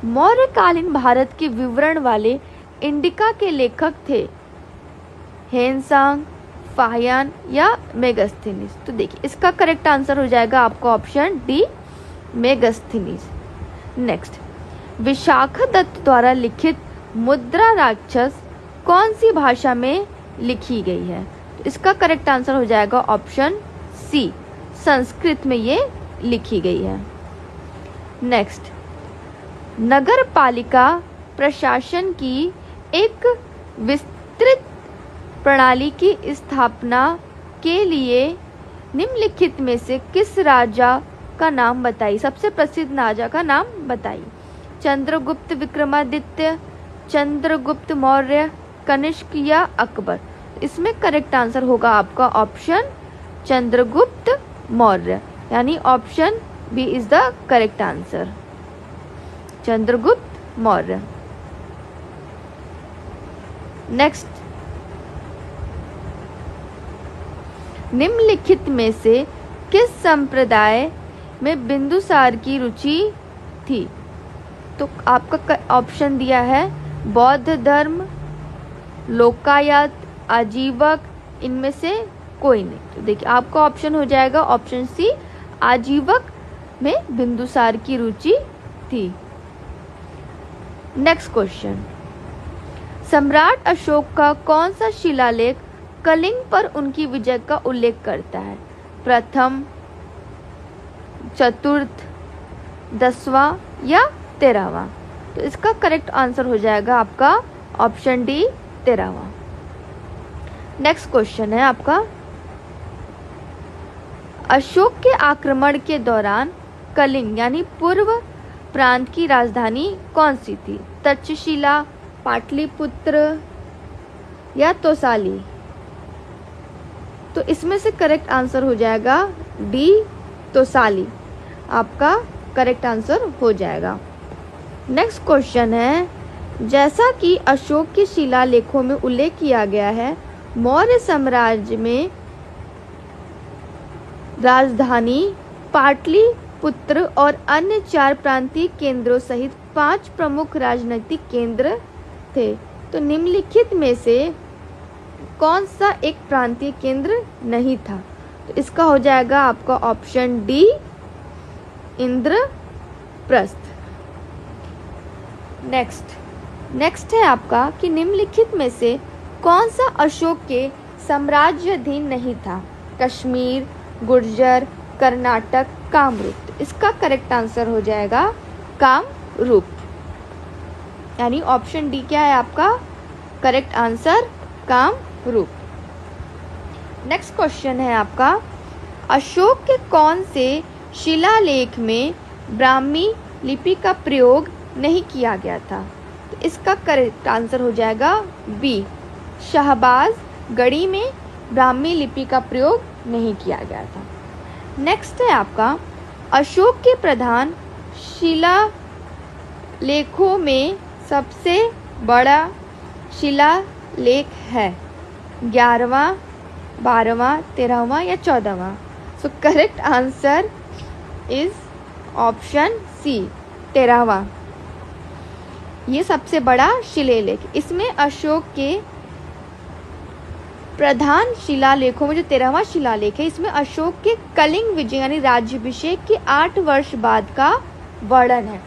Speaker 1: मौर्यकालीन भारत के विवरण वाले इंडिका के लेखक थे हेनसांग, फाहियान या मेगास्थनीज। तो देखिए इसका करेक्ट आंसर हो जाएगा आपका option D, Megasthenes. Next, Vishakha Datta द्वारा लिखित मुद्रा राक्षस कौन सी भाषा में लिखी गई है? तो इसका करेक्ट आंसर हो जाएगा ऑप्शन सी, संस्कृत में ये लिखी गई है। नेक्स्ट, नगर पालिका प्रशासन की एक विस्तृत प्रणाली की स्थापना के लिए निम्नलिखित में से किस राजा का नाम बताइए? सबसे प्रसिद्ध राजा का नाम बताइए। चंद्रगुप्त विक्रमादित्य, चंद्रगुप्त मौर्य, कनिष्क या अकबर। इसमें करेक्ट आंसर होगा आपका ऑप्शन चंद्रगुप्त मौर्य, यानी option B is the correct answer, Chandragupta Maurya. Next, निम्नलिखित में से किस संप्रदाय में बिंदुसार की रुचि थी? तो आपका ऑप्शन दिया है बौद्ध धर्म, लोकायत, आजीवक, इनमें से कोई नहीं। तो देखिए आपका ऑप्शन हो जाएगा ऑप्शन सी, आजीवक में बिंदुसार की रुचि थी। नेक्स्ट क्वेश्चन, सम्राट अशोक का कौन सा शिलालेख कलिंग पर उनकी विजय का उल्लेख करता है? प्रथम, चतुर्थ, 10वां या 13वां। तो इसका करेक्ट आंसर हो जाएगा आपका ऑप्शन डी, 13वां। नेक्स्ट क्वेश्चन है आपका, अशोक के आक्रमण के दौरान कलिंग यानी पूर्व प्रांत की राजधानी कौन सी थी? तक्षशिला, पाटलिपुत्र या तोसाली? तो इसमें से करेक्ट आंसर हो जाएगा डी, तोसाली आपका करेक्ट आंसर हो जाएगा। नेक्स्ट क्वेश्चन है, जैसा कि अशोक के शिलालेखों में उल्लेख किया गया है, मौर्य साम्राज्य में राजधानी पाटलिपुत्र और अन्य 4 प्रांतीय केंद्रों सहित 5 प्रमुख राजनीतिक केंद्र थे। तो निम्नलिखित में से कौन सा एक प्रांतीय केंद्र नहीं था? तो इसका हो जाएगा आपका ऑप्शन डी, इंद्रप्रस्थ। नेक्स्ट है आपका कि निम्नलिखित में से कौन सा अशोक के साम्राज्याधीन नहीं था? कश्मीर, गुर्जर, कर्नाटक, कामरूप। तो इसका करेक्ट आंसर हो जाएगा कामरूप, यानी ऑप्शन डी क्या है आपका correct answer, Kamrup. Next question है आपका, अशोक के कौन से शिलालेख में ब्राह्मी लिपि का प्रयोग नहीं किया गया था? तो इसका करेक्ट आंसर हो जाएगा बी, शाहबाज गढ़ी में ब्राह्मी लिपि का प्रयोग नहीं किया गया था। नेक्स्ट है आपका, अशोक के प्रधान शिलालेखों में सबसे बड़ा शिलालेख है 11वां, 12वां, 13वां या 14वां? So correct answer is option C, 13वां। ये सबसे बड़ा शिलालेख, इसमें अशोक के प्रधान शिलालेखों में जो 13वां शिलालेख है, इसमें अशोक के कलिंग विजय यानी राज्याभिषेक के 8 वर्ष बाद का वर्णन है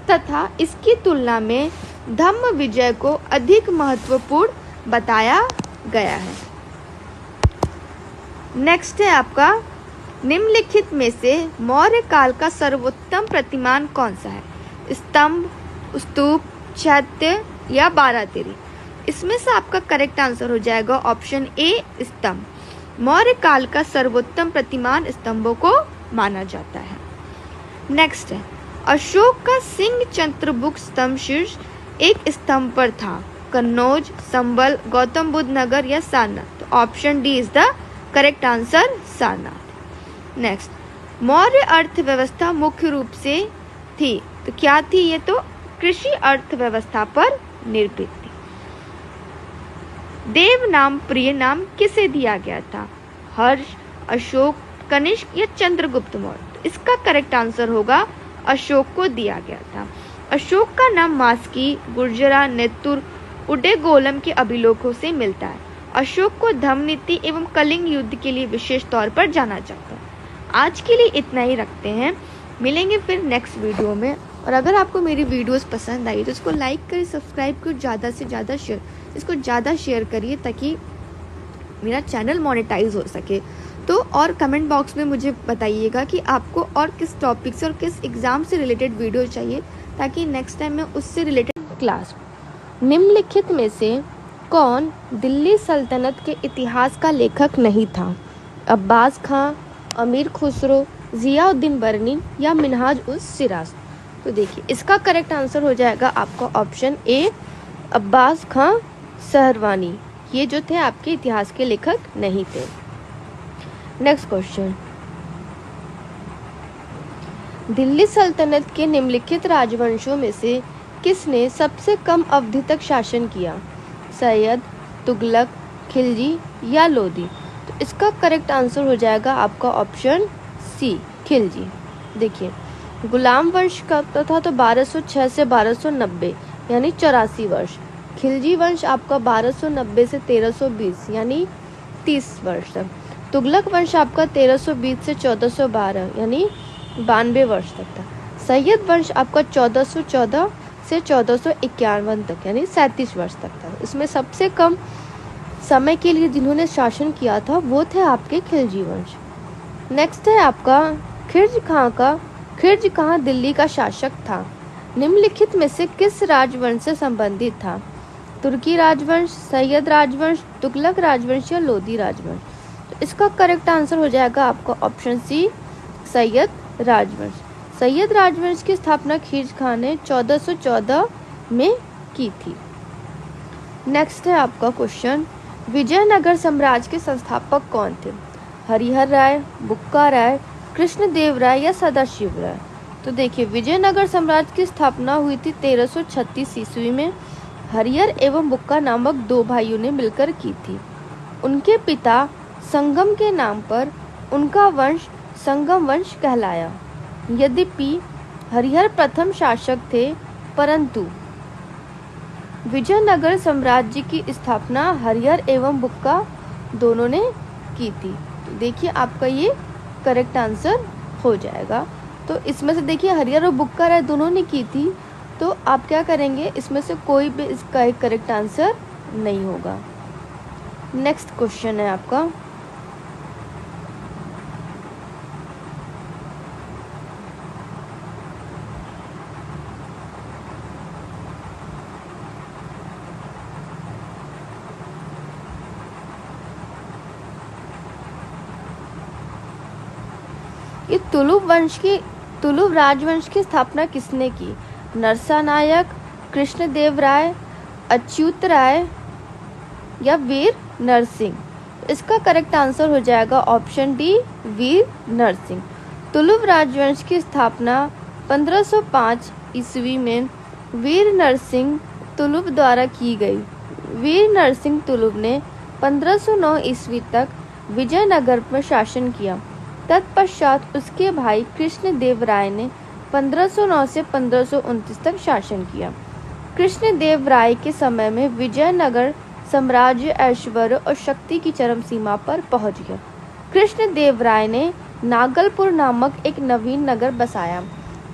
Speaker 1: तथा इसकी तुलना में धम्म विजय को अधिक महत्वपूर्ण बताया गया है। नेक्स्ट है आपका, निम्नलिखित में से मौर्य काल का सर्वोत्तम प्रतिमान कौन सा है? स्तंभ, स्तूप, चैत्य या बारातिरी? इसमें से आपका करेक्ट आंसर हो जाएगा ऑप्शन ए, स्तंभ। मौर्य काल का सर्वोत्तम प्रतिमान स्तंभों को माना जाता है। नेक्स्ट है, अशोक का सिंह चंद्रगुप्त स्तंभ शीर्ष एक स्तंभ पर था, कन्नौज, संबल, गौतम बुद्ध नगर या सारनाथ? तो option D is the correct answer, Sarnath. Next, Maurya अर्थव्यवस्था मुख्य रूप से थी, तो क्या थी? ये तो कृषि अर्थव्यवस्था पर निर्भर थी। देव नाम प्रिय नाम किसे दिया गया था? हर्ष, अशोक, कनिष्क या चंद्रगुप्त मौर्य? तो इसका करेक्ट आंसर होगा अशोक को दिया गया था। अशोक का नाम मास्की, गुर्जरा, नेतुर, उडेगोलम के अभिलेखों से मिलता है। अशोक को धम्म नीति एवं कलिंग युद्ध के लिए विशेष तौर पर जाना जाता है। आज के लिए इतना ही रखते हैं, मिलेंगे फिर नेक्स्ट वीडियो में। और अगर आपको मेरी वीडियोस पसंद आई तो इसको लाइक करें, सब्सक्राइब करें, ज़्यादा से ज़्यादा इसको ज़्यादा शेयर करिए ताकि मेरा चैनल मोनेटाइज हो सके। तो और कमेंट बॉक्स में मुझे बताइएगा कि आपको और किस टॉपिक से और किस एग्ज़ाम से रिलेटेड वीडियो चाहिए ताकि नेक्स्ट टाइम मैं उससे रिलेटेड क्लास। निम्नलिखित में से कौन दिल्ली सल्तनत के इतिहास का लेखक नहीं था? अब्बास खां, अमीर खुसरो, ज़ियाउद्दीन बरनी या मिन्हाज उस सिराज? तो देखिए इसका करेक्ट आंसर हो जाएगा आपका ऑप्शन ए, अब्बास खां सहरवानी। ये जो थे आपके इतिहास के लेखक नहीं थे। नेक्स्ट क्वेश्चन, दिल्ली सल्तनत के निम्नलिखित राजवंशों में से किसने सबसे कम अवधि तक शासन किया? सैयद, तुगलक, खिलजी या लोदी? तो इसका करेक्ट आंसर हो जाएगा आपका ऑप्शन सी, खिलजी। देखिए गुलाम वंश कब था? तो 1206 से 1290 यानी 84 वर्ष। खिलजी वंश आपका 1290 से 1320 यानी 30 वर्ष तक। तुगलक वंश आपका 1320 से 1412 यानी 92 वर्ष तक था। सैयद वंश आपका 1414 से 1451 तक यानी 37 वर्ष तक था। इसमें सबसे कम समय के लिए जिन्होंने शासन किया था वो थे आपके खिलजी वंश। नेक्स्ट है आपका, खिर्ज खां दिल्ली का शासक था। निम्नलिखित में से किस राजवंश से संबंधित था? तुर्की राजवंश, सैयद राजवंश, तुगलक राजवंश या लोदी राजवंश? तो इसका करेक्ट आंसर हो जाएगा आपका ऑप्शन सी, सैयद राजवंश। सैयद राजवंश की स्थापना खीर खान ने 1414 में की थी। नेक्स्ट है आपका क्वेश्चन, विजयनगर साम्राज्य के संस्थापक कौन थे? हरिहर राय, बुक्का राय, कृष्णदेव राय या सदाशिव राय? तो देखिए, विजयनगर साम्राज्य की स्थापना हुई थी 1336 ईस्वी में। हरिहर एवं बुक्का नामक दो भाइयों ने मिलकर की थी। उनके पिता संगम के नाम पर उनका वंश संगम वंश कहलाया। यद्यपि हरिहर प्रथम शासक थे, परंतु विजयनगर साम्राज्य की स्थापना हरिहर एवं बुक्का दोनों ने की थी। तो देखिए, आपका ये करेक्ट आंसर हो जाएगा। तो इसमें से देखिए, हरिहर और बुक्का राय दोनों ने की थी, तो आप क्या करेंगे, इसमें से कोई भी इसका एक करेक्ट आंसर नहीं होगा। नेक्स्ट क्वेश्चन है आपका, ये तुलुव राजवंश की स्थापना किसने की? नरसा नायक, कृष्णदेव राय, अच्युत राय या वीर नरसिंह? इसका करेक्ट आंसर हो जाएगा ऑप्शन डी, वीर नरसिंह। तुलुव राजवंश की स्थापना 1505 ईस्वी में वीर नरसिंह तुलुव द्वारा की गई। वीर नरसिंह तुलुव ने 1509 ईस्वी तक विजयनगर पर शासन किया। तत्पश्चात उसके भाई कृष्णदेव राय ने 1509 से 1529 तक शासन किया। कृष्णदेव राय के समय में विजयनगर साम्राज्य ऐश्वर्य और शक्ति की चरम सीमा पर पहुंच गया। कृष्णदेव राय ने नागलपुर नामक एक नवीन नगर बसाया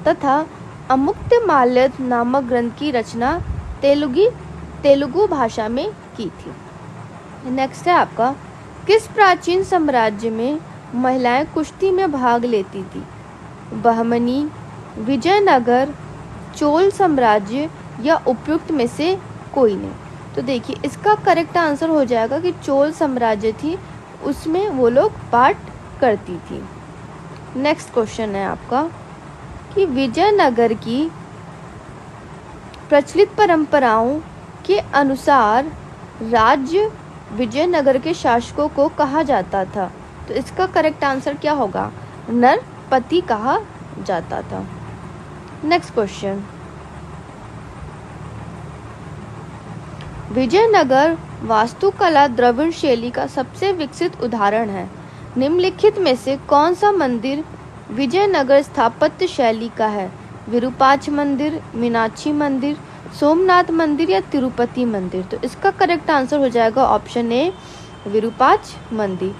Speaker 1: तथा अमुक्तमाल्यद नामक ग्रंथ की रचना तेलुगु भाषा में की थी। नेक्स्ट है आपका, किस प्राचीन साम्राज्य में महिलाएं कुश्ती में भाग लेती थी? बहमनी, विजयनगर, चोल साम्राज्य या उपयुक्त में से कोई नहीं? तो देखिए, इसका करेक्ट आंसर हो जाएगा कि चोल साम्राज्य थी, उसमें वो लोग पार्ट करती थी। नेक्स्ट क्वेश्चन है आपका कि विजयनगर की प्रचलित परंपराओं के अनुसार राज्य विजयनगर के शासकों को कहा जाता था। तो इसका करेक्ट आंसर क्या होगा? नरपति कहा जाता था। नेक्स्ट क्वेश्चन, विजयनगर वास्तुकला द्रविड़ शैली का सबसे विकसित उदाहरण है। निम्नलिखित में से कौन सा मंदिर विजयनगर स्थापत्य शैली का है? विरूपाक्ष मंदिर, मीनाक्षी मंदिर, सोमनाथ मंदिर या तिरुपति मंदिर? तो इसका करेक्ट आंसर हो जाएगा ऑप्शन ए, विरूपाक्ष मंदिर।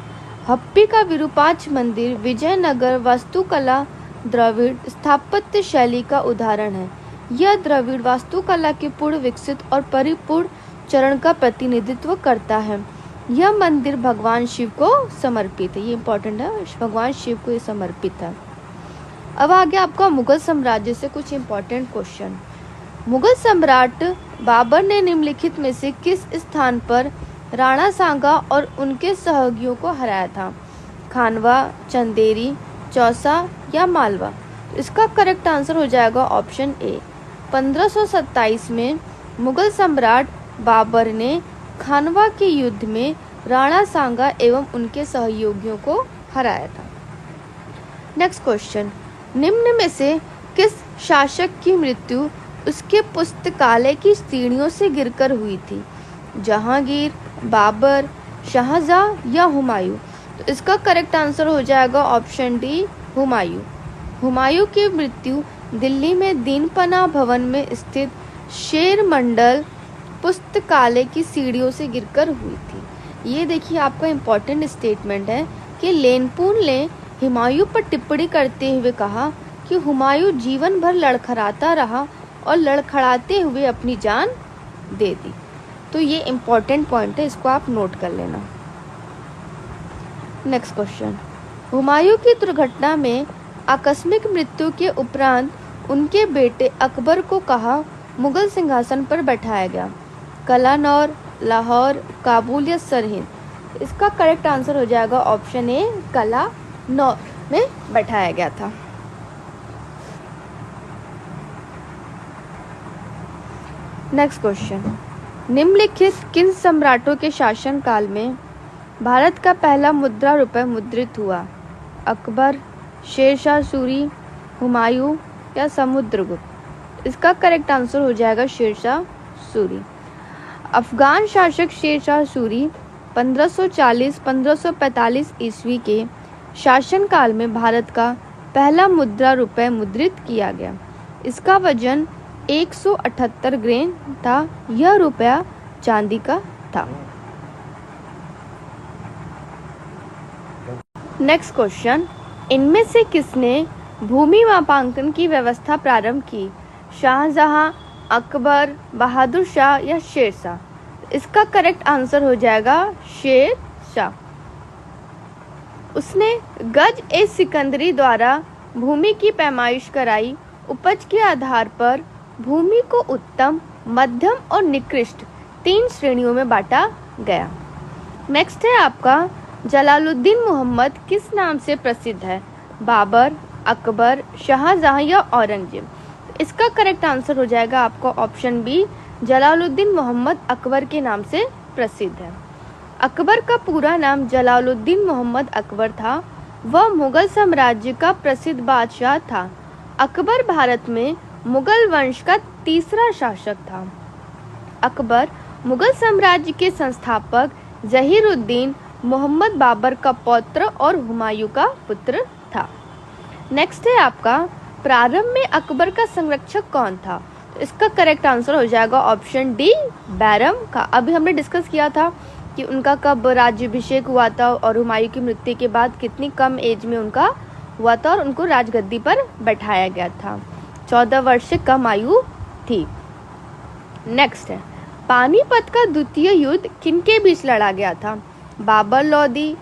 Speaker 1: हम्पी का विरूपाक्ष मंदिर विजयनगर वास्तुकला द्रविड़ स्थापत्य शैली का उदाहरण है। यह द्रविड़ वास्तुकला के पूर्ण विकसित और परिपूर्ण चरण का प्रतिनिधित्व करता है। यह मंदिर भगवान शिव को समर्पित है। ये इंपॉर्टेंट है, भगवान शिव को ये समर्पित है। अब आगे आपका मुगल साम्राज्य से कुछ इंपॉर्टेंट क्वेश्चन। मुगल सम्राट बाबर ने निम्नलिखित में से किस स्थान पर राणा सांगा और उनके सहयोगियों को हराया था? खानवा, चंदेरी, चौसा या मालवा? तो इसका करेक्ट आंसर हो जाएगा ऑप्शन ए। 1527 में मुगल सम्राट बाबर ने खानवा के युद्ध में राणा सांगा एवं उनके सहयोगियों को हराया था। नेक्स्ट क्वेश्चन, निम्न में से किस शासक की मृत्यु उसके पुस्तकालय की सीढ़ियों से गिरकर हुई थी? जहांगीर, बाबर, शाहजहां या हुमायूं? तो इसका करेक्ट आंसर हो जाएगा ऑप्शन डी, हुमायूं। हुमायूं की मृत्यु दिल्ली में दीनपना भवन में स्थित शेर मंडल पुस्तकालय की सीढ़ियों से गिरकर हुई थी। ये देखिए, आपका इम्पोर्टेंट स्टेटमेंट है कि लेनपून ने हुमायूं पर टिप्पणी करते हुए कहा कि हुमायूं जीवन भर लड़खड़ाता रहा और लड़खड़ाते हुए अपनी जान दे दी। तो ये इम्पोर्टेंट पॉइंट है, इसको आप नोट कर लेना। नेक्स्ट क्वेश्चन, हुमायूं की दुर्घटना में आकस्मिक मृत्यु के उपरांत उनके बेटे अकबर को कहा मुगल सिंहासन पर बैठाया गया? कलानौर, लाहौर, काबुल या सरहिंद? इसका करेक्ट आंसर हो जाएगा ऑप्शन ए, कलानौर में बैठाया गया था। नेक्स्ट क्वेश्चन, निम्नलिखित किन सम्राटों के शासनकाल में भारत का पहला मुद्रा रुपये मुद्रित हुआ? अकबर, शेरशाह सूरी, हुमायूं या समुद्रगुप्त? इसका करेक्ट आंसर हो जाएगा शेरशाह सूरी। अफगान शासक शेरशाह सूरी 1540-1545 ईस्वी के शासनकाल में भारत का पहला मुद्रा रुपये मुद्रित किया गया। इसका वजन 178 ग्राम था। यह रुपया चांदी का था। नेक्स्ट क्वेश्चन, इनमें से किसने भूमि मापांकन की व्यवस्था प्रारंभ की? शाहजहां, अकबर, बहादुर शाह या शेरशाह? इसका करेक्ट आंसर हो जाएगा शेरशाह। उसने गज ए सिकंदरी द्वारा भूमि की पैमाइश कराई। उपज के आधार पर भूमि को उत्तम, मध्यम और निकृष्ट 3 श्रेणियों में बांटा गया। नेक्स्ट है आपका, जलालुद्दीन मोहम्मद किस नाम से प्रसिद्ध है? बाबर, अकबर, शाहजहां या औरंगजेब? इसका करेक्ट आंसर हो जाएगा आपको ऑप्शन बी, जलालुद्दीन मोहम्मद अकबर के नाम से प्रसिद्ध है। अकबर का पूरा नाम जलालुद्दीन मोहम्मद अकबर था। वह मुगल साम्राज्य का प्रसिद्ध बादशाह था। अकबर भारत में मुगल वंश का तीसरा शासक था। अकबर मुगल साम्राज्य के संस्थापक जहीरुद्दीन मोहम्मद बाबर का पौत्र और हुमायूं का पुत्र था। नेक्स्ट है आपका, प्रारंभ में अकबर का संरक्षक कौन था? तो इसका करेक्ट आंसर हो जाएगा ऑप्शन डी, बैरम का। अभी हमने डिस्कस किया था कि उनका कब राज्याभिषेक हुआ था और हुमायूं की मृत्यु के बाद कितनी कम एज में उनका हुआ था और उनको राजगद्दी पर बैठाया गया था। 14 वर्ष से कम आयु थी। नेक्स्ट है, पानीपत का द्वितीय युद्ध किनके बीच लड़ा गया था? बाबर लोदी,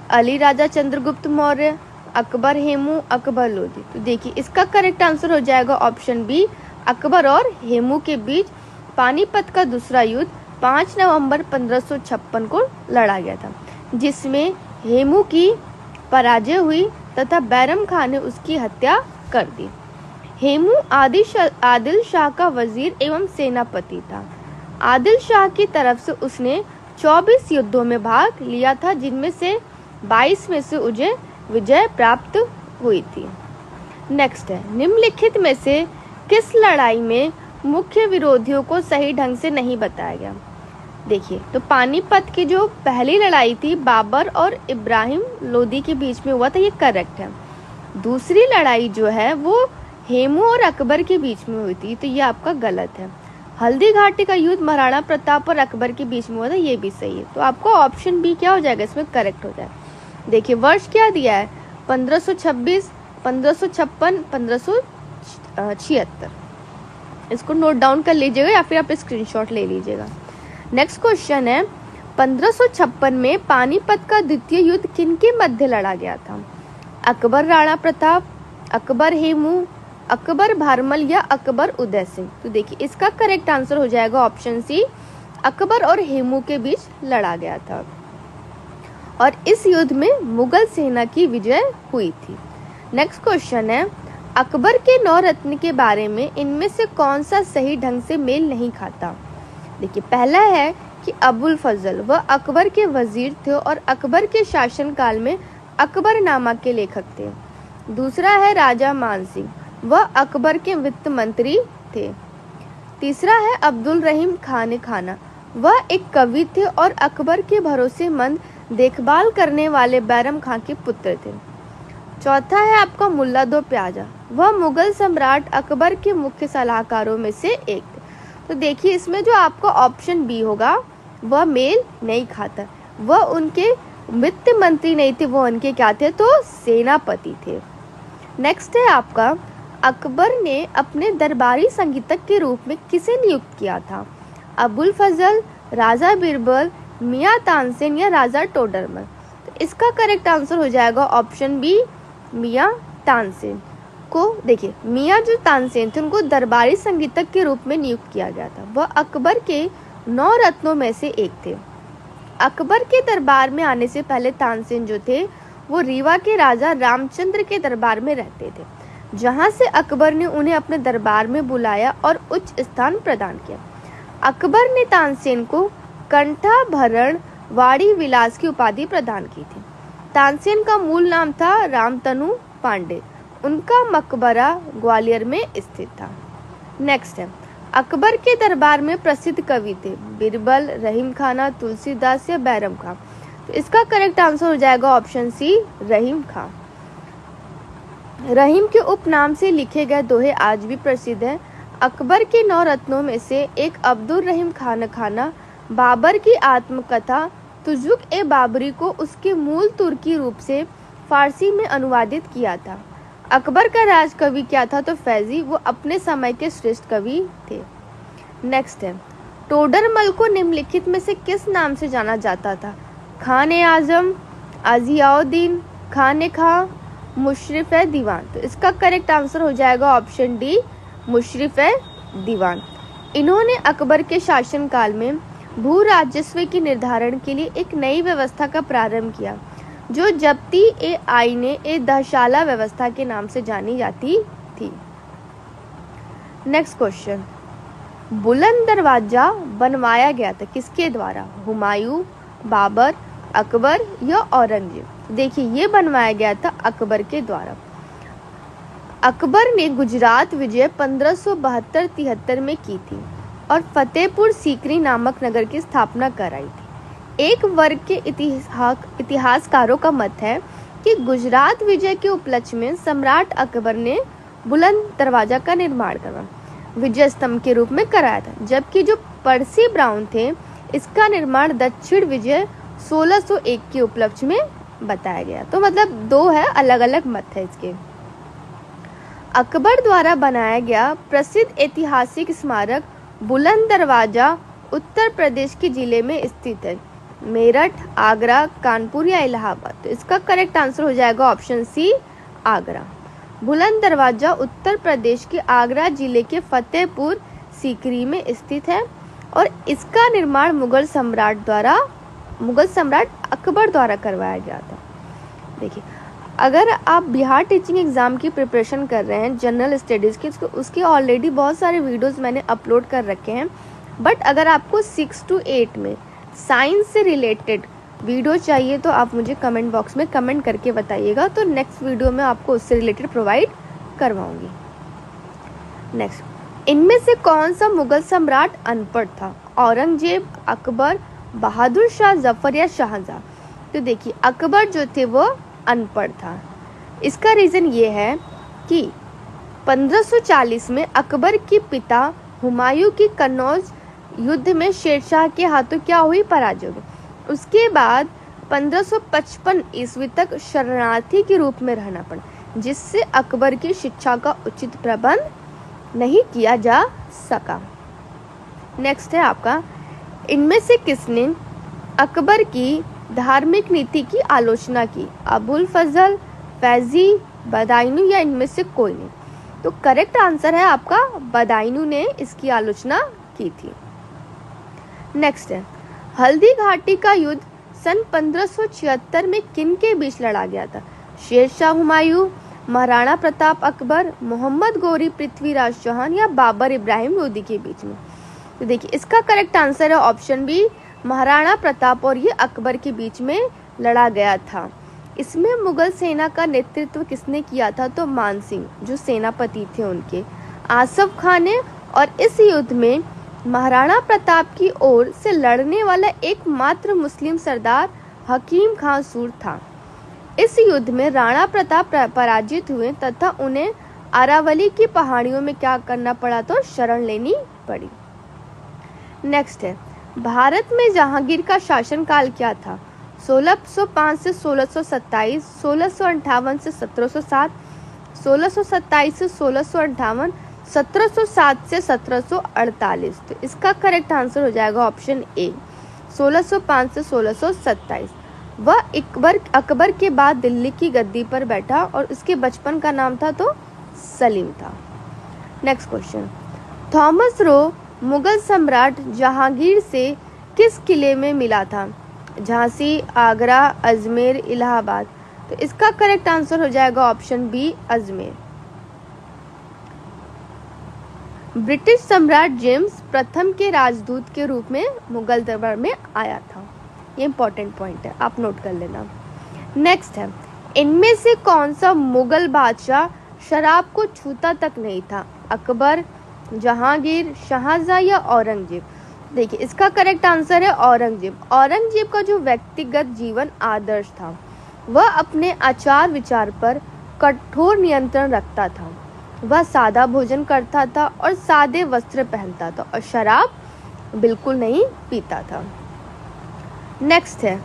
Speaker 1: अली राजा चंद्रगुप्त मौर्य, अकबर हेमू, अकबर लोदी? तो देखिए इसका करेक्ट आंसर हो जाएगा ऑप्शन बी, अकबर और हेमू के बीच पानीपत का दूसरा युद्ध 5 नवंबर 1556 को लड़ा गया था, जिसमें हेमू की पराजय हुई तथा बैरम खान ने उसकी हत्या कर दी। हेमू आदिल शाह का वजीर एवं सेनापति था। आदिल शाह की तरफ से उसने 24 युद्धों में भाग लिया था, जिनमें से 22 में से उसे विजय प्राप्त हुई थी। नेक्स्ट है, निम्नलिखित में से किस लड़ाई में मुख्य विरोधियों को सही ढंग से नहीं बताया गया? देखिए, तो पानीपत की जो पहली लड़ाई थी बाबर और इब्राहिम लोदी के बीच में हुआ था, ये करेक्ट है। दूसरी लड़ाई जो है वो हेमू और अकबर के बीच में हुई थी, तो ये आपका गलत है। हल्दी घाटी का युद्ध महाराणा प्रताप और अकबर के बीच में हुआ था, ये भी सही है। तो आपको ऑप्शन बी क्या हो जाएगा, इसमें करेक्ट हो जाएगा। देखिए वर्ष क्या दिया है, 1526, 1556, 1576। इसको नोट डाउन कर लीजिएगा या फिर आप स्क्रीनशॉट ले लीजिएगा। नेक्स्ट क्वेश्चन है, 1556 में पानीपत का द्वितीय युद्ध किनके मध्य लड़ा गया था? अकबर राणा प्रताप, अकबर हेमू, अकबर भारमल या अकबर उदय सिंह? तो देखिए इसका करेक्ट आंसर हो जाएगा ऑप्शन सी, अकबर और हेमू के बीच लड़ा गया था और इस युद्ध में मुगल सेना की विजय हुई थी। नेक्स्ट क्वेश्चन है, अकबर के 9 रत्न के बारे में इनमें से कौन सा सही ढंग से मेल नहीं खाता? देखिए पहला है कि अबुल फजल, वह अकबर के वजीर थे और अकबर के शासनकाल में अकबरनामा के लेखक थे। दूसरा है राजा मान सिंह, वह अकबर के वित्त मंत्री थे। तीसरा है अब्दुल रहीम खान खाना, वह एक कवि थे और अकबर के भरोसेमंद देखभाल करने वाले बैरम खां के पुत्र थे। चौथा है आपका मुल्ला दो प्याजा, वह मुगल सम्राट अकबर के मुख्य सलाहकारों में से एक थे। तो देखिए इसमें जो आपका ऑप्शन बी होगा वह मेल नहीं खाता, वह उनके वित्त मंत्री नहीं थे, वो उनके क्या थे, तो सेनापति थे। नेक्स्ट है आपका, अकबर ने अपने दरबारी संगीतक के रूप में किसे नियुक्त किया था? अबुल फजल, राजा बीरबल, मियाँ तानसेन या राजा टोडरमल? तो इसका करेक्ट आंसर हो जाएगा ऑप्शन बी, मियाँ तानसेन को। देखिए मियाँ जो तानसेन थे उनको दरबारी संगीतक के रूप में नियुक्त किया गया था। वह अकबर के 9 रत्नों में से एक थे। अकबर के दरबार में आने से पहले तानसेन जो थे वो रीवा के राजा रामचंद्र के दरबार में रहते थे, जहां से अकबर ने उन्हें अपने दरबार में बुलाया और उच्च स्थान प्रदान किया। अकबर ने तानसेन को कंठाभरण वाड़ी विलास की उपाधि प्रदान की थी। तानसेन का मूल नाम था रामतनु पांडे। उनका मकबरा ग्वालियर में स्थित था। नेक्स्ट है, अकबर के दरबार में प्रसिद्ध कवि थे बीरबल, रहीम खाना, तुलसीदास या बैरम खां। तो इसका करेक्ट आंसर हो जाएगा ऑप्शन सी, रहीम खां। रहीम के उपनाम से लिखे गए दोहे आज भी प्रसिद्ध हैं। अकबर के 9 रत्नों में से एक अब्दुल रहीम खान खाना बाबर की आत्मकथा तुजुक ए बाबरी को उसके मूल तुर्की रूप से फारसी में अनुवादित किया था। अकबर का राज कवि क्या था? तो फैजी। वो अपने समय के श्रेष्ठ कवि थे। नेक्स्ट है, टोडरमल को निम्नलिखित में से किस नाम से जाना जाता था? खान आजम, अजियाउद्दीन, खान खां, मुशर्रफ दीवान। तो इसका करेक्ट आंसर हो जाएगा ऑप्शन डी, मुशर्रफ दीवान। इन्होंने अकबर के शासनकाल में भू राजस्व के निर्धारण के लिए एक नई व्यवस्था का प्रारंभ किया, जो जब्ती ए आईने ए दहशाला व्यवस्था के नाम से जानी जाती थी। नेक्स्ट क्वेश्चन, बुलंद दरवाजा बनवाया गया था किसके द्वारा? हुमायूं, बाबर, अकबर या औरंगजेब? देखिए, ये बनवाया गया था अकबर के द्वारा। अकबर ने गुजरात विजय 1572-73 में की थी और फतेहपुर सीकरी नामक नगर की स्थापना कराई थी। एक वर्ग के इतिहासकारों का मत है कि गुजरात विजय के उपलक्ष्य में सम्राट अकबर ने बुलंद दरवाजा का निर्माण करवाया विजय स्तंभ के रूप में कराया था, जबकि जो पर्सी ब्राउन थे इसका निर्माण दक्षिण विजय 1601 के उपलक्ष्य में बताया गया। तो मतलब 2 है, अलग अलग मत है इसके। अकबर द्वारा बनाया गया प्रसिद्ध ऐतिहासिक स्मारक बुलंद दरवाजा उत्तर प्रदेश के जिले में स्थित है। मेरठ, आगरा, कानपुर या इलाहाबाद? तो इसका करेक्ट आंसर हो जाएगा ऑप्शन सी, आगरा। बुलंद दरवाजा उत्तर प्रदेश के आगरा जिले के फतेहपुर सीकरी में स्थित है और इसका निर्माण मुगल सम्राट अकबर द्वारा करवाया गया था। देखिए, अगर आप बिहार टीचिंग एग्ज़ाम की प्रिपरेशन कर रहे हैं जनरल स्टडीज़ की, तो उसके ऑलरेडी बहुत सारे वीडियोस मैंने अपलोड कर रखे हैं। बट अगर आपको 6 to 8 में साइंस से रिलेटेड वीडियो चाहिए तो आप मुझे कमेंट बॉक्स में कमेंट करके बताइएगा, तो नेक्स्ट वीडियो में आपको उससे रिलेटेड प्रोवाइड करवाऊंगी। नेक्स्ट, इनमें से कौन सा मुगल सम्राट अनपढ़ था? औरंगजेब, अकबर, बहादुर शाह जफर या शाहजहां? तो देखिए, अकबर जो थे वो अनपढ़ था। इसका रीज़न ये है कि 1540 में अकबर के पिता हुमायूं की कन्नौज युद्ध में शेरशाह के हाथों क्या हुई? पराजय हुई। उसके बाद 1555 ईस्वी तक शरणार्थी के रूप में रहना पड़ा, जिससे अकबर की शिक्षा का उचित प्रबंध नहीं किया जा सका। नेक्स्ट है आपका, इनमें से किसने अकबर की धार्मिक नीति की आलोचना की? अबुल फजल, फैजी, बदायूं या इनमें से कोई नहीं? तो करेक्ट आंसर है आपका बदायूं ने इसकी आलोचना की थी। नेक्स्ट है, हल्दी घाटी का युद्ध सन 1576 में किन के बीच लड़ा गया था? शेरशाह हुमायूं, महाराणा प्रताप अकबर, मोहम्मद गौरी पृथ्वीराज चौहान या बाबर इब्राहिम लोदी के बीच में? तो देखिए, इसका करेक्ट आंसर है ऑप्शन बी, महाराणा प्रताप और ये अकबर के बीच में लड़ा गया था। इसमें मुगल सेना का नेतृत्व किसने किया था? तो मान सिंह, जो सेनापति थे उनके, आसफ खान ने। और इस युद्ध में महाराणा प्रताप की ओर से लड़ने वाला एकमात्र मुस्लिम सरदार हकीम खां सूर था। इस युद्ध में राणा प्रताप पराजित हुए तथा उन्हें अरावली की पहाड़ियों में क्या करना पड़ा? तो शरण लेनी पड़ी। नेक्स्ट है, भारत में जहांगीर का शासनकाल क्या था? 1605 से 1627, 1658 से 1707, 1627 से 1658, 1707 से 1748। तो इसका करेक्ट आंसर हो जाएगा ऑप्शन ए, 1605 से 1627। वह अकबर के बाद दिल्ली की गद्दी पर बैठा और उसके बचपन का नाम था तो सलीम था। Next question, Thomas Roe Mughal सम्राट जहांगीर से किस किले में मिला था? झांसी, आगरा, अजमेर, इलाहाबाद? तो इसका करेक्ट आंसर हो जाएगा ऑप्शन बी, अजमेर। ब्रिटिश सम्राट जेम्स प्रथम के राजदूत के रूप में मुगल दरबार में आया था। ये इंपॉर्टेंट पॉइंट है, आप नोट कर लेना। नेक्स्ट है, इनमें से कौन सा मुगल बादशाह शराब को छूता तक नहीं था? अकबर, जहांगीर, शाहजहां या औरंगजेब? देखिए इसका करेक्ट आंसर है औरंगजेब। औरंगजेब का जो व्यक्तिगत जीवन आदर्श था, वह अपने आचार विचार पर कठोर नियंत्रण रखता था। वह सादा भोजन करता था और सादे वस्त्र पहनता था और शराब बिल्कुल नहीं पीता था। नेक्स्ट है,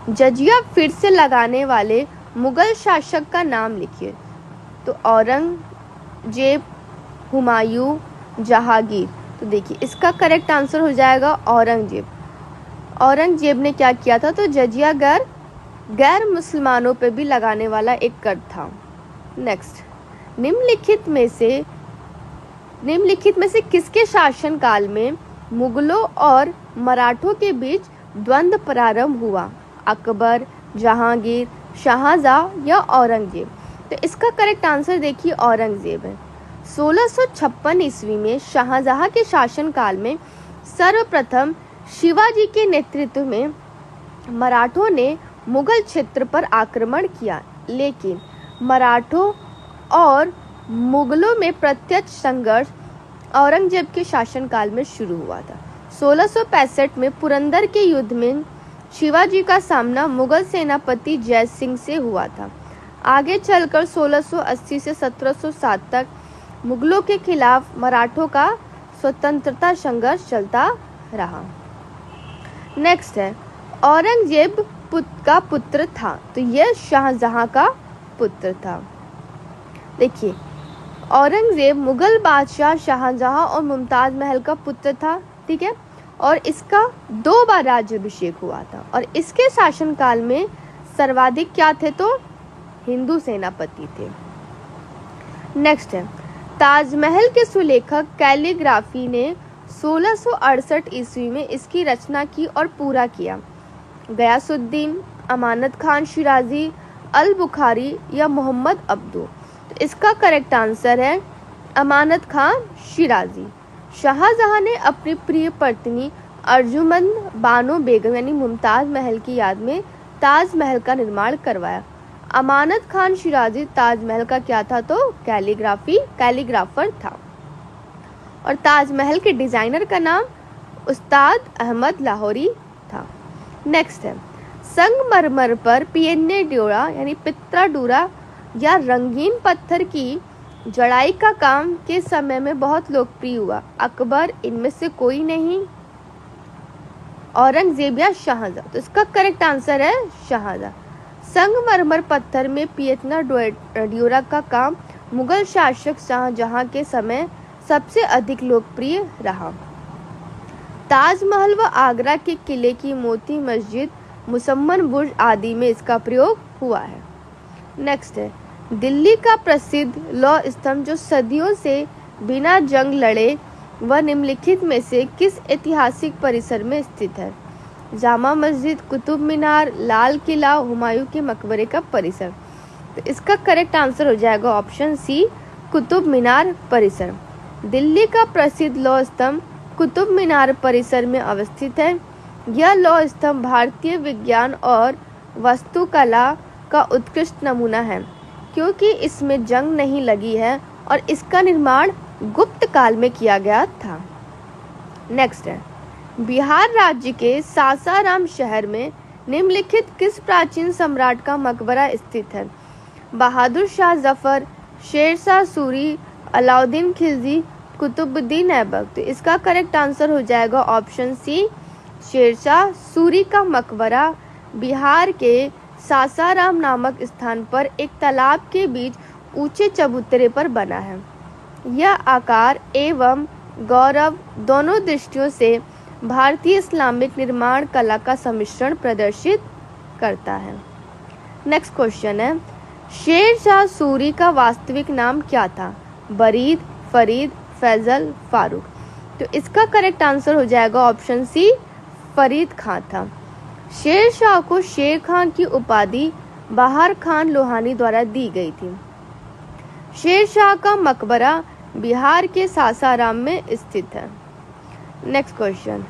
Speaker 1: जजिया फिर से लगाने वाले मुगल शासक का नाम लिखिए। तो औरंगजेब, हुमायूं, जहांगीर। तो देखिए इसका करेक्ट आंसर हो जाएगा औरंगजेब। औरंगजेब ने क्या किया था? तो जजिया गैर मुसलमानों पे भी लगाने वाला एक कर था। नेक्स्ट, निम्नलिखित में से किसके शासनकाल में मुगलों और मराठों के बीच द्वंद्व प्रारंभ हुआ? अकबर, जहांगीर, शाहजहां या औरंगजेब? तो इसका करेक्ट आंसर देखिए औरंगजेब है। 1656 ईस्वी में शाहजहां के शासनकाल में सर्वप्रथम शिवाजी के नेतृत्व में मराठों ने मुगल क्षेत्र पर आक्रमण किया, लेकिन मराठों और मुगलों में प्रत्यक्ष संघर्ष औरंगजेब के शासनकाल में शुरू हुआ था। 1665 में पुरंदर के युद्ध में शिवाजी का सामना मुगल सेनापति जय सिंह से हुआ था। आगे चलकर 1680 से 1707 तक मुगलों के खिलाफ मराठों का स्वतंत्रता संघर्ष चलता रहा। नेक्स्ट है, औरंगजेब का पुत्र था, तो यह शाहजहां का पुत्र था। देखिए औरंगजेब मुगल बादशाह शाहजहां और मुमताज महल का पुत्र था, ठीक है, और इसका 2 बार राज्याभिषेक हुआ था और इसके शासनकाल में सर्वाधिक क्या थे? तो हिंदू सेनापति थे। नेक्स्ट है, ताजमहल के सुलेखक कैलीग्राफी ने 1668 ईस्वी में इसकी रचना की और पूरा किया। गयासुद्दीन, अमानत खान शिराजी, अल बुखारी या मोहम्मद अब्दू? तो इसका करेक्ट आंसर है अमानत खान शिराजी। शाहजहां ने अपनी प्रिय पत्नी अर्जुमंद बानो बेगम यानी मुमताज महल की याद में ताजमहल का निर्माण करवाया। अमानत खान शिराजी ताजमहल का क्या था? तो कैलीग्राफर था और ताजमहल के डिजाइनर का नाम उस्ताद अहमद लाहौरी था। नेक्स्ट है, संगमरमर पर पीएनए ड्योरा यानी पित्रा डूरा या रंगीन पत्थर की जड़ाई का काम के समय में बहुत लोकप्रिय हुआ। अकबर, इनमें से कोई नहीं, औरंगजेब या शाहजहां? तो इसका करेक्ट आंसर है शाहजहां। संगमरमर पत्थर में पियतना ड्योरा का काम मुगल शासक शाहजहां के समय सबसे अधिक लोकप्रिय रहा। ताजमहल व आगरा के किले की मोती मस्जिद, मुसम्मन बुर्ज आदि में इसका प्रयोग हुआ है। नेक्स्ट है, दिल्ली का प्रसिद्ध लौह स्तंभ जो सदियों से बिना जंग लड़े वह निम्नलिखित में से किस ऐतिहासिक परिसर में स्थित है? जामा मस्जिद, कुतुब मीनार, लाल किला, हुमायूं के मकबरे का परिसर? तो इसका करेक्ट आंसर हो जाएगा ऑप्शन सी, कुतुब मीनार परिसर। दिल्ली का प्रसिद्ध लौह स्तंभ कुतुब मीनार परिसर में अवस्थित है। यह लौह स्तंभ भारतीय विज्ञान और वास्तुकला का उत्कृष्ट नमूना है, क्योंकि इसमें जंग नहीं लगी है और इसका निर्माण गुप्त काल में किया गया था। नेक्स्ट है, बिहार राज्य के सासाराम शहर में निम्नलिखित किस प्राचीन सम्राट का मकबरा स्थित है? बहादुर शाह जफर, शेरशाह सूरी, अलाउद्दीन खिलजी, कुतुबुद्दीन ऐबक? तो इसका करेक्ट आंसर हो जाएगा ऑप्शन सी, शेरशाह सूरी का मकबरा बिहार के सासाराम नामक स्थान पर एक तालाब के बीच ऊंचे चबूतरे पर बना है। यह आकार एवं गौरव दोनों दृष्टियों से भारतीय इस्लामिक निर्माण कला का सम्मिश्रण प्रदर्शित करता है। नेक्स्ट क्वेश्चन है, शेरशाह सूरी का वास्तविक नाम क्या था? बरीद, फरीद, फैजल, फारूक? तो इसका करेक्ट आंसर हो जाएगा ऑप्शन सी, फरीद खां था। शेरशाह को शेर खान की उपाधि बहार खान लोहानी द्वारा दी गई थी। शेरशाह का मकबरा बिहार के सासाराम में स्थित है। नेक्स्ट क्वेश्चन,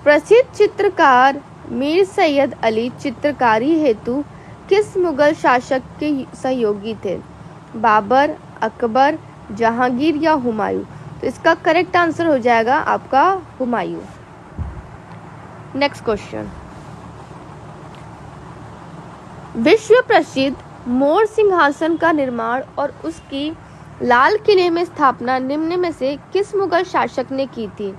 Speaker 1: प्रसिद्ध चित्रकार मीर सैयद अली चित्रकारी हेतु किस मुगल शासक के सहयोगी थे? बाबर, अकबर, जहांगीर या हुमायूं? तो इसका करेक्ट आंसर हो जाएगा आपका हुमायूं। नेक्स्ट क्वेश्चन, विश्व प्रसिद्ध मोर सिंहासन का निर्माण और उसकी लाल किले में स्थापना निम्न में से किस मुगल शासक ने की थी?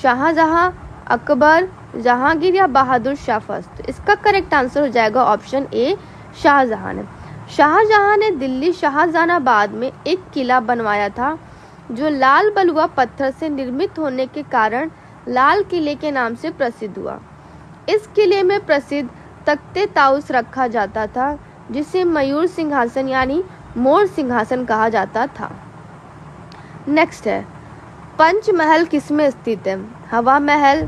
Speaker 1: शाहजहां, अकबर, जहांगीर या बहादुर शाह फर्स्ट? इसका करेक्ट आंसर हो जाएगा ऑप्शन ए, शाहजहां ने। शाहजहां ने दिल्ली शाहजहानाबाद में एक किला बनवाया था जो लाल बलुआ पत्थर से निर्मित होने के कारण लाल किले के नाम से प्रसिद्ध हुआ। इस किले में प्रसिद्ध तख्ते ताउस रखा जाता था जिसे मयूर सिंहासन यानी मोर सिंहासन कहा जाता था। नेक्स्ट है, पंचमहल किसमें स्थित है? हवा महल,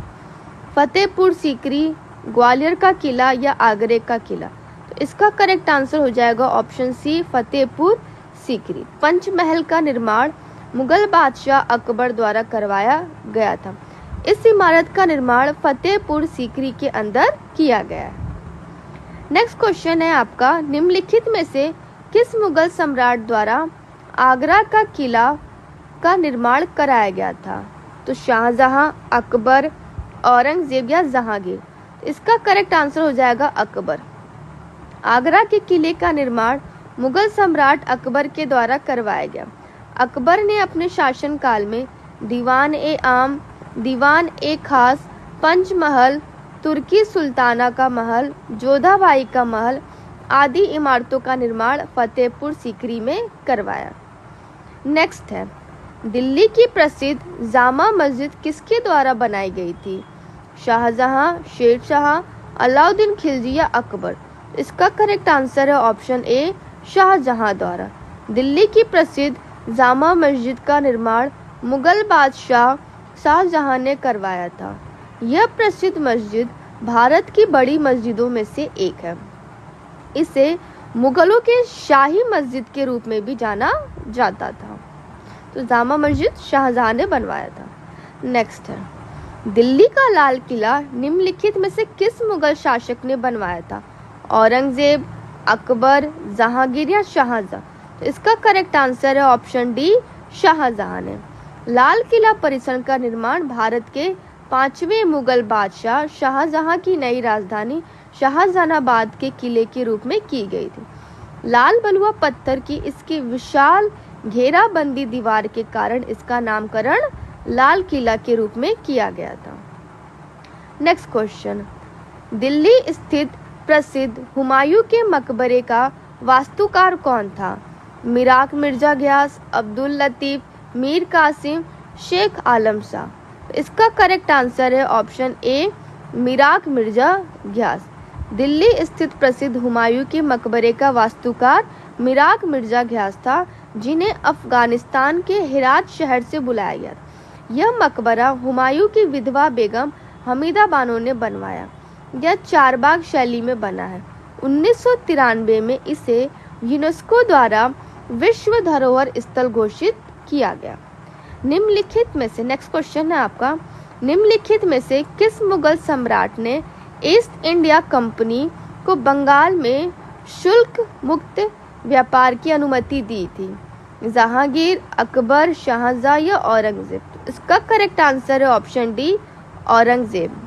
Speaker 1: फतेहपुर सीकरी, ग्वालियर का किला या आगरे का किला? तो इसका करेक्ट आंसर हो जाएगा ऑप्शन सी, फतेहपुर सीकरी। पंचमहल का निर्माण मुगल बादशाह अकबर द्वारा करवाया गया था। इस इमारत का निर्माण फतेहपुर सीकरी के अंदर किया गया है। नेक्स्ट क्वेश्चन है आपका, निम्नलिखित में से किस मुगल सम्राट द्वारा आगरा का किला का निर्माण कराया गया था? तो शाहजहां, अकबर, औरंगजेब या जहांगीर? इसका करेक्ट आंसर हो जाएगा अकबर। आगरा के किले का निर्माण मुगल सम्राट अकबर के द्वारा करवाया गया। अकबर ने अपने शासनकाल में दीवान ए आम, दीवान ए खास, पंचमहल, तुर्की सुल्ताना का महल, जोधाबाई का महल आदि इमारतों का निर्माण फतेहपुर सीकरी में करवाया। नेक्स्ट है, दिल्ली की प्रसिद्ध जामा मस्जिद किसके द्वारा बनाई गई थी? शाहजहां, शेरशाह, अलाउद्दीन खिलजी या अकबर? इसका करेक्ट आंसर है ऑप्शन ए, शाहजहां द्वारा। दिल्ली की प्रसिद्ध जामा मस्जिद का निर्माण मुगल बादशाह शाहजहां ने करवाया था। यह प्रसिद्ध मस्जिद भारत की बड़ी मस्जिदों में से एक है। इसे मुगलों के शाही मस्जिद के रूप में भी जाना जाता था। तो जामा मस्जिद शाहजहां ने बनवाया था। नेक्स्ट है, दिल्ली का लाल किला निम्नलिखित में से किस मुगल शासक ने बनवाया था? औरंगजेब, अकबर, जहांगीर या शाहजहां? तो इसका करेक्ट आंसर है ऑप्शन डी, शाहजहां ने। लाल किला परिसर का निर्माण भारत के 5वें मुगल बादशाह शाहजहां की नई राजधानी शाहजहानाबाद के किले के रूप में की गई थी। लाल बलुआ पत्थर की इसकी विशाल घेराबंदी दीवार के कारण इसका नामकरण लाल किला के रूप में किया गया था। नेक्स्ट क्वेश्चन, दिल्ली स्थित प्रसिद्ध हुमायूं के मकबरे का वास्तुकार कौन था? मिराक मिर्जा घियास, अब्दुल लतीफ, मीर कासिम, शेख आलम शाह? इसका करेक्ट आंसर है ऑप्शन ए, मिराक मिर्जा घियास। दिल्ली स्थित प्रसिद्ध हुमायूं के मकबरे का वास्तुकार मिराक मिर्जा घियास था, जिन्हें अफगानिस्तान के हेरात शहर से बुलाया गया। यह मकबरा हुमायूं की विधवा बेगम हमीदा बानो ने बनवाया। यह चारबाग शैली में बना है। 1993 में इसे यूनेस्को द्वारा विश्व धरोहर स्थल घोषित किया गया। निम्नलिखित में से, नेक्स्ट क्वेश्चन है आपका, निम्नलिखित में से किस मुगल सम्राट ने ईस्ट इंडिया कंपनी को बंगाल में शुल्क मुक्त व्यापार की अनुमति दी थी? जहांगीर, अकबर, शाहजहां या औरंगजेब? इसका करेक्ट आंसर है ऑप्शन डी, औरंगजेब।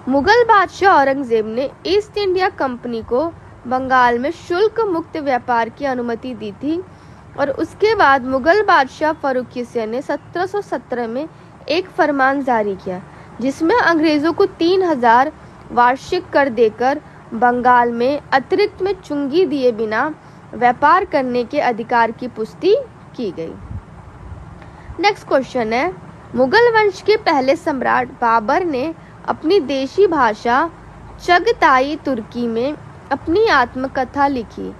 Speaker 1: मुगल बादशाह औरंगजेब ने ईस्ट इंडिया कंपनी को बंगाल में शुल्क मुक्त व्यापार की अनुमति दी थी और उसके बाद मुगल बादशाह फर्रुखीसियन ने 1717 में एक फरमान जारी किया जिसमें अंग्रेजों को 3000 वार्षिक कर देकर बंगाल में अतिरिक्त में चुंगी दिए बिना व्यापार करने के अधिकार की पुष्टि की गई। नेक्स्ट क्वेश्चन है, मुगल वंश के पहले सम्राट बाबर ने अपनी देशी भाषा चगताई तुर्की में अपनी आत्मकथा लिखी।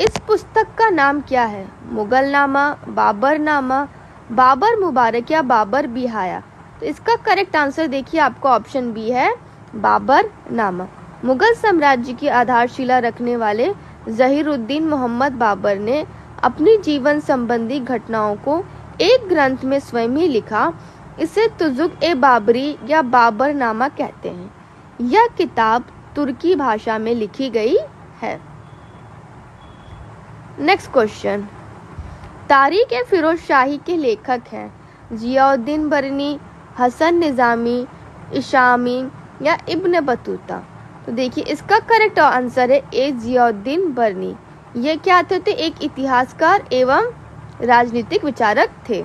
Speaker 1: इस पुस्तक का नाम क्या है? मुगल नामा, बाबर नामा, बाबर मुबारक या बाबर बिहाया? तो इसका करेक्ट आंसर देखिए आपका ऑप्शन बी है, बाबर नामा। मुगल साम्राज्य की आधारशिला रखने वाले जहीरुद्दीन मोहम्मद बाबर ने अपनी जीवन संबंधी घटनाओं को एक ग्रंथ में स्वयं ही लिखा। इसे तुजुक ए बाबरी या बाबरनामा कहते हैं। यह किताब तुर्की भाषा में लिखी गई है। नेक्स्ट क्वेश्चन, तारीख ए फिरोज शाही के लेखक हैं जियाउद्दीन बरनी, हसन निज़ामी, इशामी या इब्न बतूता। तो देखिए इसका करेक्ट आंसर है ए जियाउद्दीन बरनी। ये क्या थे? तो एक इतिहासकार एवं राजनीतिक विचारक थे।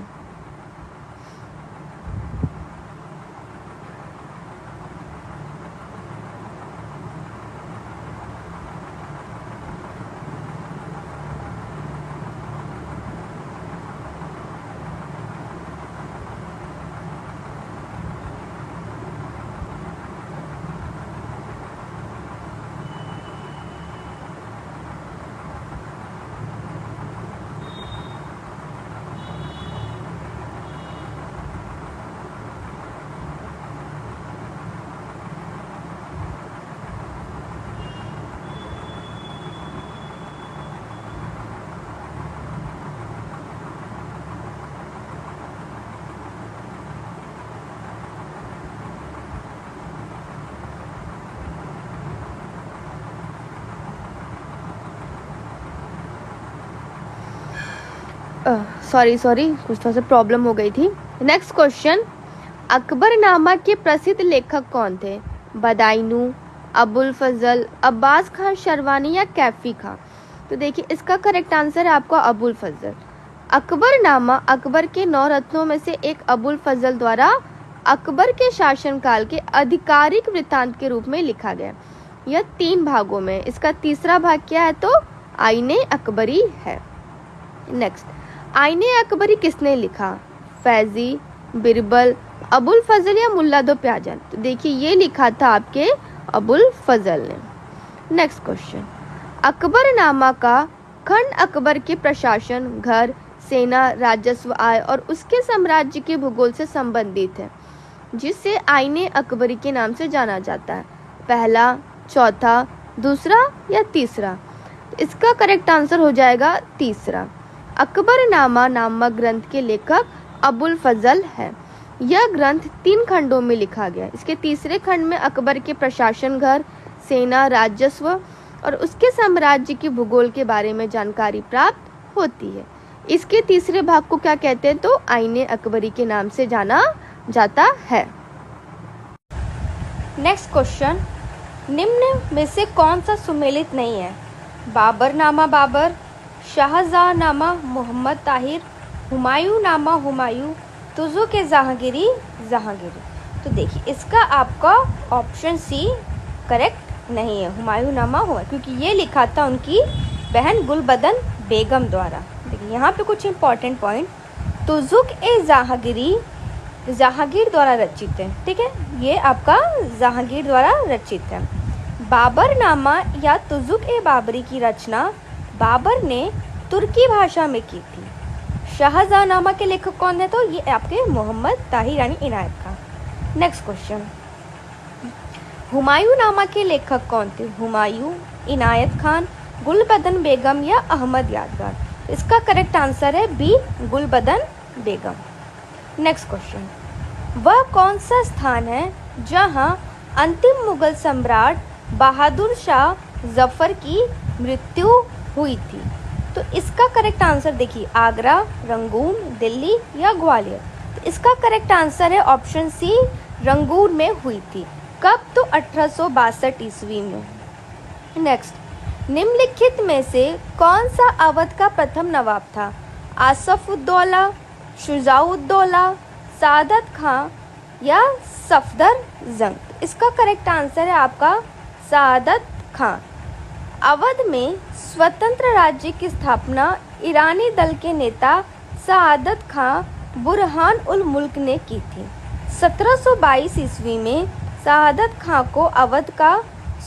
Speaker 1: सॉरी कुछ थोड़ा सा प्रॉब्लम हो गई थी। नेक्स्ट क्वेश्चन, अकबरनामा के प्रसिद्ध लेखक कौन थे? बदायूं, अबुल फजल, अब्बास खान शरवानी या कैफी खां। तो देखिए इसका करेक्ट आंसर है आपका अबुल फजल। अकबरनामा अकबर के 9 रत्नों में से एक अबुल फजल द्वारा अकबर के शासनकाल के आधिकारिक वृत्तांत के रूप में लिखा गया। यह 3 भागों में, इसका तीसरा भाग क्या है? तो आईने अकबरी है। नेक्स्ट, आईने अकबरी किसने लिखा? फैजी, बिरबल, अबुल फजल या मुल्ला दो प्याजन। तो देखिए ये लिखा था आपके अबुल फजल ने। नेक्स्ट क्वेश्चन, अकबरनामा का खंड अकबर के प्रशासन, घर, सेना, राजस्व, आय और उसके साम्राज्य के भूगोल से संबंधित है, जिसे आईने अकबरी के नाम से जाना जाता है। पहला, चौथा, दूसरा या तीसरा? इसका करेक्ट आंसर हो जाएगा तीसरा। अकबरनामा नामक ग्रंथ के लेखक अबुल फजल है। यह ग्रंथ 3 खंडों में लिखा गया। इसके तीसरे खंड में अकबर के प्रशासन, घर, सेना, राजस्व और उसके साम्राज्य के भूगोल के बारे में जानकारी प्राप्त होती है। इसके तीसरे भाग को क्या कहते हैं? तो आईने अकबरी के नाम से जाना जाता है। नेक्स्ट क्वेश्चन, निम्न में से कौन सा सुमेलित नहीं है? बाबरनामा बाबर, शाहजहांनामा मोहम्मद ताहिर, हुमायूंनामा हुमायूं, तुजुक ए जहांगीरी जहांगीरी। तो देखिए इसका आपका ऑप्शन सी करेक्ट नहीं है, हुमायूंनामा हुआ, क्योंकि ये लिखा था उनकी बहन गुलबदन बेगम द्वारा। देखिए यहाँ पे कुछ इंपॉर्टेंट पॉइंट, तुजुक ए जहांगीरी जहांगीर द्वारा रचित है। ठीक है, ये आपका जहांगीर द्वारा रचित है। बाबरनामा या तुजुक ए बाबरी की रचना बाबर ने तुर्की भाषा में की थी। शाहजहांनामा के लेखक कौन है? तो ये आपके मोहम्मद ताहिर यानी इनायत खान। नेक्स्ट क्वेश्चन, हुमायूंनामा के लेखक कौन थे? हुमायूं, इनायत खान, गुलबदन बेगम या अहमद यादगार। इसका करेक्ट आंसर है बी, गुलबदन बेगम। नेक्स्ट क्वेश्चन, वह कौन सा स्थान है जहां अंतिम मुगल सम्राट बहादुर शाह जफर की मृत्यु हुई थी? तो इसका करेक्ट आंसर देखिए, आगरा, रंगून, दिल्ली या ग्वालियर। तो इसका करेक्ट आंसर है ऑप्शन सी, रंगून में हुई थी। कब? तो 1862 ईस्वी में। नेक्स्ट, निम्नलिखित में से कौन सा अवध का प्रथम नवाब था? आसफउद्दौला, शुजाउद्दौला, सादत खां या सफदर जंग। इसका करेक्ट आंसर है आपका सादत खां। अवध में स्वतंत्र राज्य की स्थापना ईरानी दल के नेता सादत खां बुरहान उल मुल्क ने की थी। 1722 ईस्वी में सादत खां को अवध का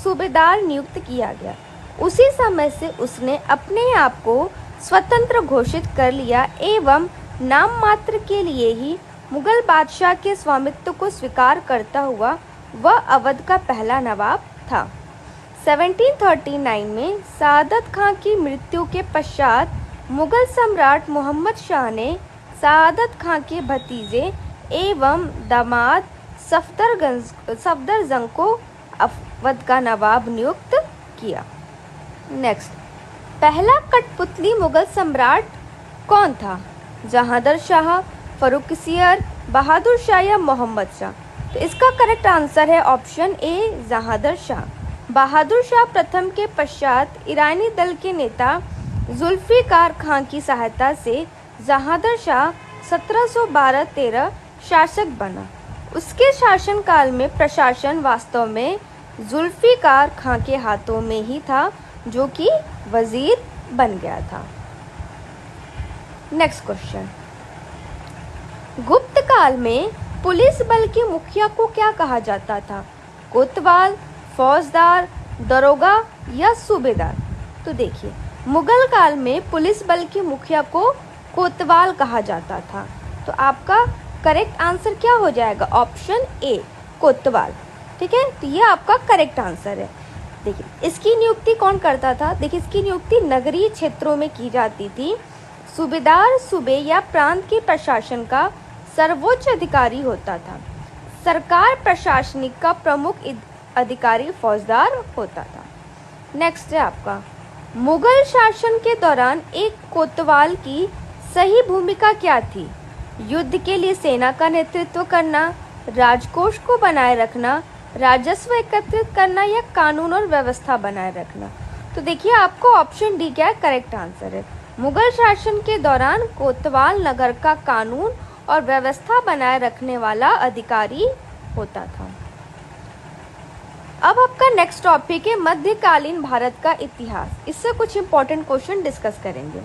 Speaker 1: सूबेदार नियुक्त किया गया। उसी समय से उसने अपने आप को स्वतंत्र घोषित कर लिया एवं नाम मात्र के लिए ही मुगल बादशाह के स्वामित्व को स्वीकार करता हुआ वह अवध का पहला नवाब था। 1739 में सादत खां की मृत्यु के पश्चात मुगल सम्राट मोहम्मद शाह ने सआदत खां के भतीजे एवं दामाद सफदरजंग को अवध का नवाब नियुक्त किया। नेक्स्ट, पहला कठपुतली मुगल सम्राट कौन था? जहांगीर शाह, फर्रुखसियर, बहादुर शाह या मोहम्मद शाह? तो इसका करेक्ट आंसर है ऑप्शन ए, जहांगीर शाह। बहादुर शाह प्रथम के पश्चात ईरानी दल के नेता जुल्फिकार खां की सहायता से जहांगीर शाह 1712-13 शासक बना। उसके शासनकाल में प्रशासन वास्तव में जुल्फिकार खां के हाथों में ही था, जो कि वजीर बन गया था। नेक्स्ट क्वेश्चन, गुप्त काल में पुलिस बल के मुखिया को क्या कहा जाता था? कोतवाल, फौजदार, दरोगा या सूबेदार? तो देखिए, मुगल काल में पुलिस बल के मुखिया को कोतवाल कहा जाता था। तो आपका करेक्ट आंसर क्या हो जाएगा? ऑप्शन ए, कोतवाल। ठीक है, तो ये आपका करेक्ट आंसर है। देखिए, इसकी नियुक्ति कौन करता था? देखिए, इसकी नियुक्ति नगरीय क्षेत्रों में की जाती थी। सूबेदार सूबे या प्रांत के प्रशासन का सर्वोच्च अधिकारी होता था। सरकार प्रशासनिक का प्रमुख अधिकारी फौजदार होता था। नेक्स्ट है आपका, मुगल शासन के दौरान एक कोतवाल की सही भूमिका क्या थी? युद्ध के लिए सेना का नेतृत्व करना, राजकोष को बनाए रखना, राजस्व एकत्रित करना या कानून और व्यवस्था बनाए रखना? तो देखिए, आपको ऑप्शन डी क्या करेक्ट आंसर है। मुगल शासन के दौरान कोतवाल नगर का कानून और व्यवस्था बनाए रखने वाला अधिकारी होता था। अब आपका नेक्स्ट टॉपिक है मध्यकालीन भारत का इतिहास। इससे कुछ इंपॉर्टेंट क्वेश्चन डिस्कस करेंगे।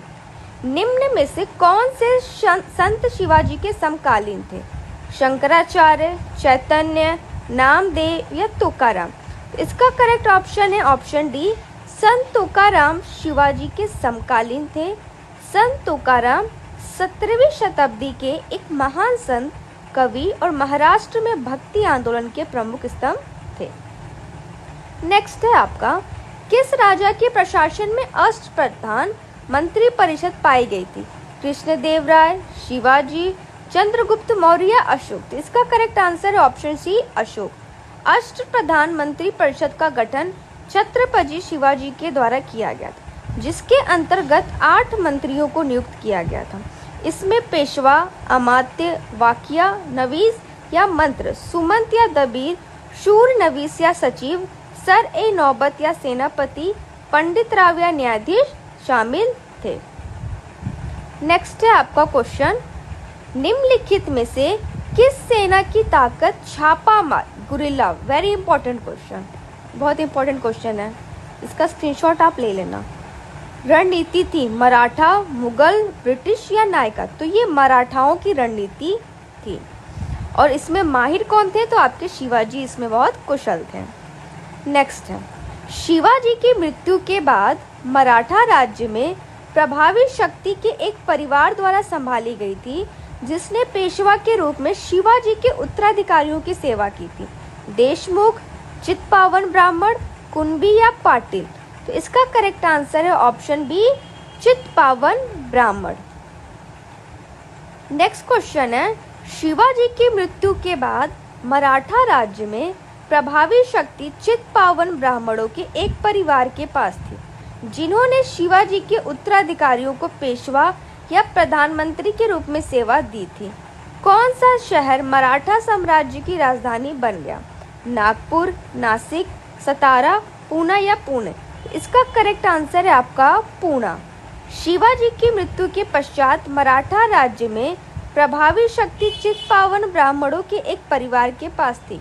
Speaker 1: निम्न में से कौन से संत शिवाजी के समकालीन थे? शंकराचार्य, चैतन्य, नामदेव या तुकाराम? इसका करेक्ट ऑप्शन है ऑप्शन डी, संत तुकाराम शिवाजी के समकालीन थे। संत तुकाराम 17वीं शताब्दी के एक महान संत, कवि और महाराष्ट्र में भक्ति आंदोलन के प्रमुख स्तंभ थे। नेक्स्ट है आपका, किस राजा के प्रशासन में अष्टप्रधान मंत्री परिषद पाई गई थी? कृष्णदेव राय, शिवाजी, चंद्रगुप्त मौर्य या अशोक? तो इसका करेक्ट आंसर है ऑप्शन सी, अशोक। अष्टप्रधान मंत्री परिषद का गठन छत्रपति शिवाजी के द्वारा किया गया था, जिसके अंतर्गत 8 मंत्रियों को नियुक्त किया गया था। इसमें पेशवा, अमात्य, वाकिया, नवीस या मंत्र, सुमंत या दबीर, शूर नवीस या सचिव, सर ए नौबत या सेनापति, पंडित राव या न्यायाधीश शामिल थे। नेक्स्ट है आपका क्वेश्चन, निम्नलिखित में से किस सेना की ताकत छापामार गुरिल्ला? वेरी इंपॉर्टेंट क्वेश्चन, बहुत इंपॉर्टेंट क्वेश्चन है, इसका स्क्रीनशॉट आप ले लेना। रणनीति थी मराठा, मुगल, ब्रिटिश या नायका? तो ये मराठाओं की रणनीति थी। और इसमें माहिर कौन थे? तो आपके शिवाजी इसमें बहुत कुशल थे। नेक्स्ट है, शिवाजी की मृत्यु के बाद मराठा राज्य में प्रभावी शक्ति के एक परिवार द्वारा संभाली गई थी, जिसने पेशवा के रूप में शिवाजी के उत्तराधिकारियों की सेवा की थी। देशमुख, चित्पावन ब्राह्मण, कुंभी या पाटिल? तो इसका करेक्ट आंसर है ऑप्शन बी, चित्पावन ब्राह्मण। नेक्स्ट क्वेश्चन है, शिवाजी की मृत्यु के बाद मराठा राज्य में प्रभावी शक्ति चित्पावन ब्राह्मणों के एक परिवार के पास थी, जिन्होंने शिवाजी के उत्तराधिकारियों को पेशवा या प्रधानमंत्री के रूप में सेवा दी थी। कौन सा शहर मराठा साम्राज्य की राजधानी बन गया? नागपुर, नासिक, सतारा, पूना या पुणे? इसका करेक्ट आंसर है आपका पूना। शिवाजी की मृत्यु के पश्चात मराठा राज्य में प्रभावी शक्ति चित्पावन ब्राह्मणों के एक परिवार के पास थी,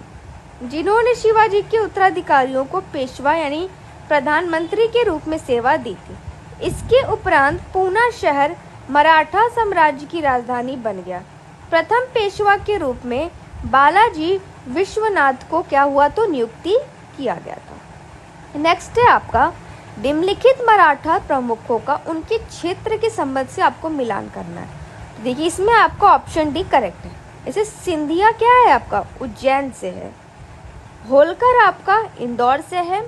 Speaker 1: जिन्होंने शिवाजी के उत्तराधिकारियों को पेशवा यानी प्रधानमंत्री के रूप में सेवा दी थी। इसके उपरांत पूना शहर मराठा साम्राज्य की राजधानी बन गया। प्रथम पेशवा के रूप में बालाजी विश्वनाथ को क्या हुआ? तो नियुक्ति किया गया था। नेक्स्ट है आपका, निम्नलिखित मराठा प्रमुखों का उनके क्षेत्र के संबंध से आपको मिलान करना है। तो देखिए, इसमें आपका ऑप्शन डी करेक्ट है। जैसे सिंधिया क्या है आपका? उज्जैन से है। होलकर आपका इंदौर से है।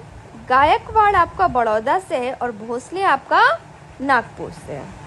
Speaker 1: गायकवाड़ आपका बड़ौदा से है और भोसले आपका नागपुर से है।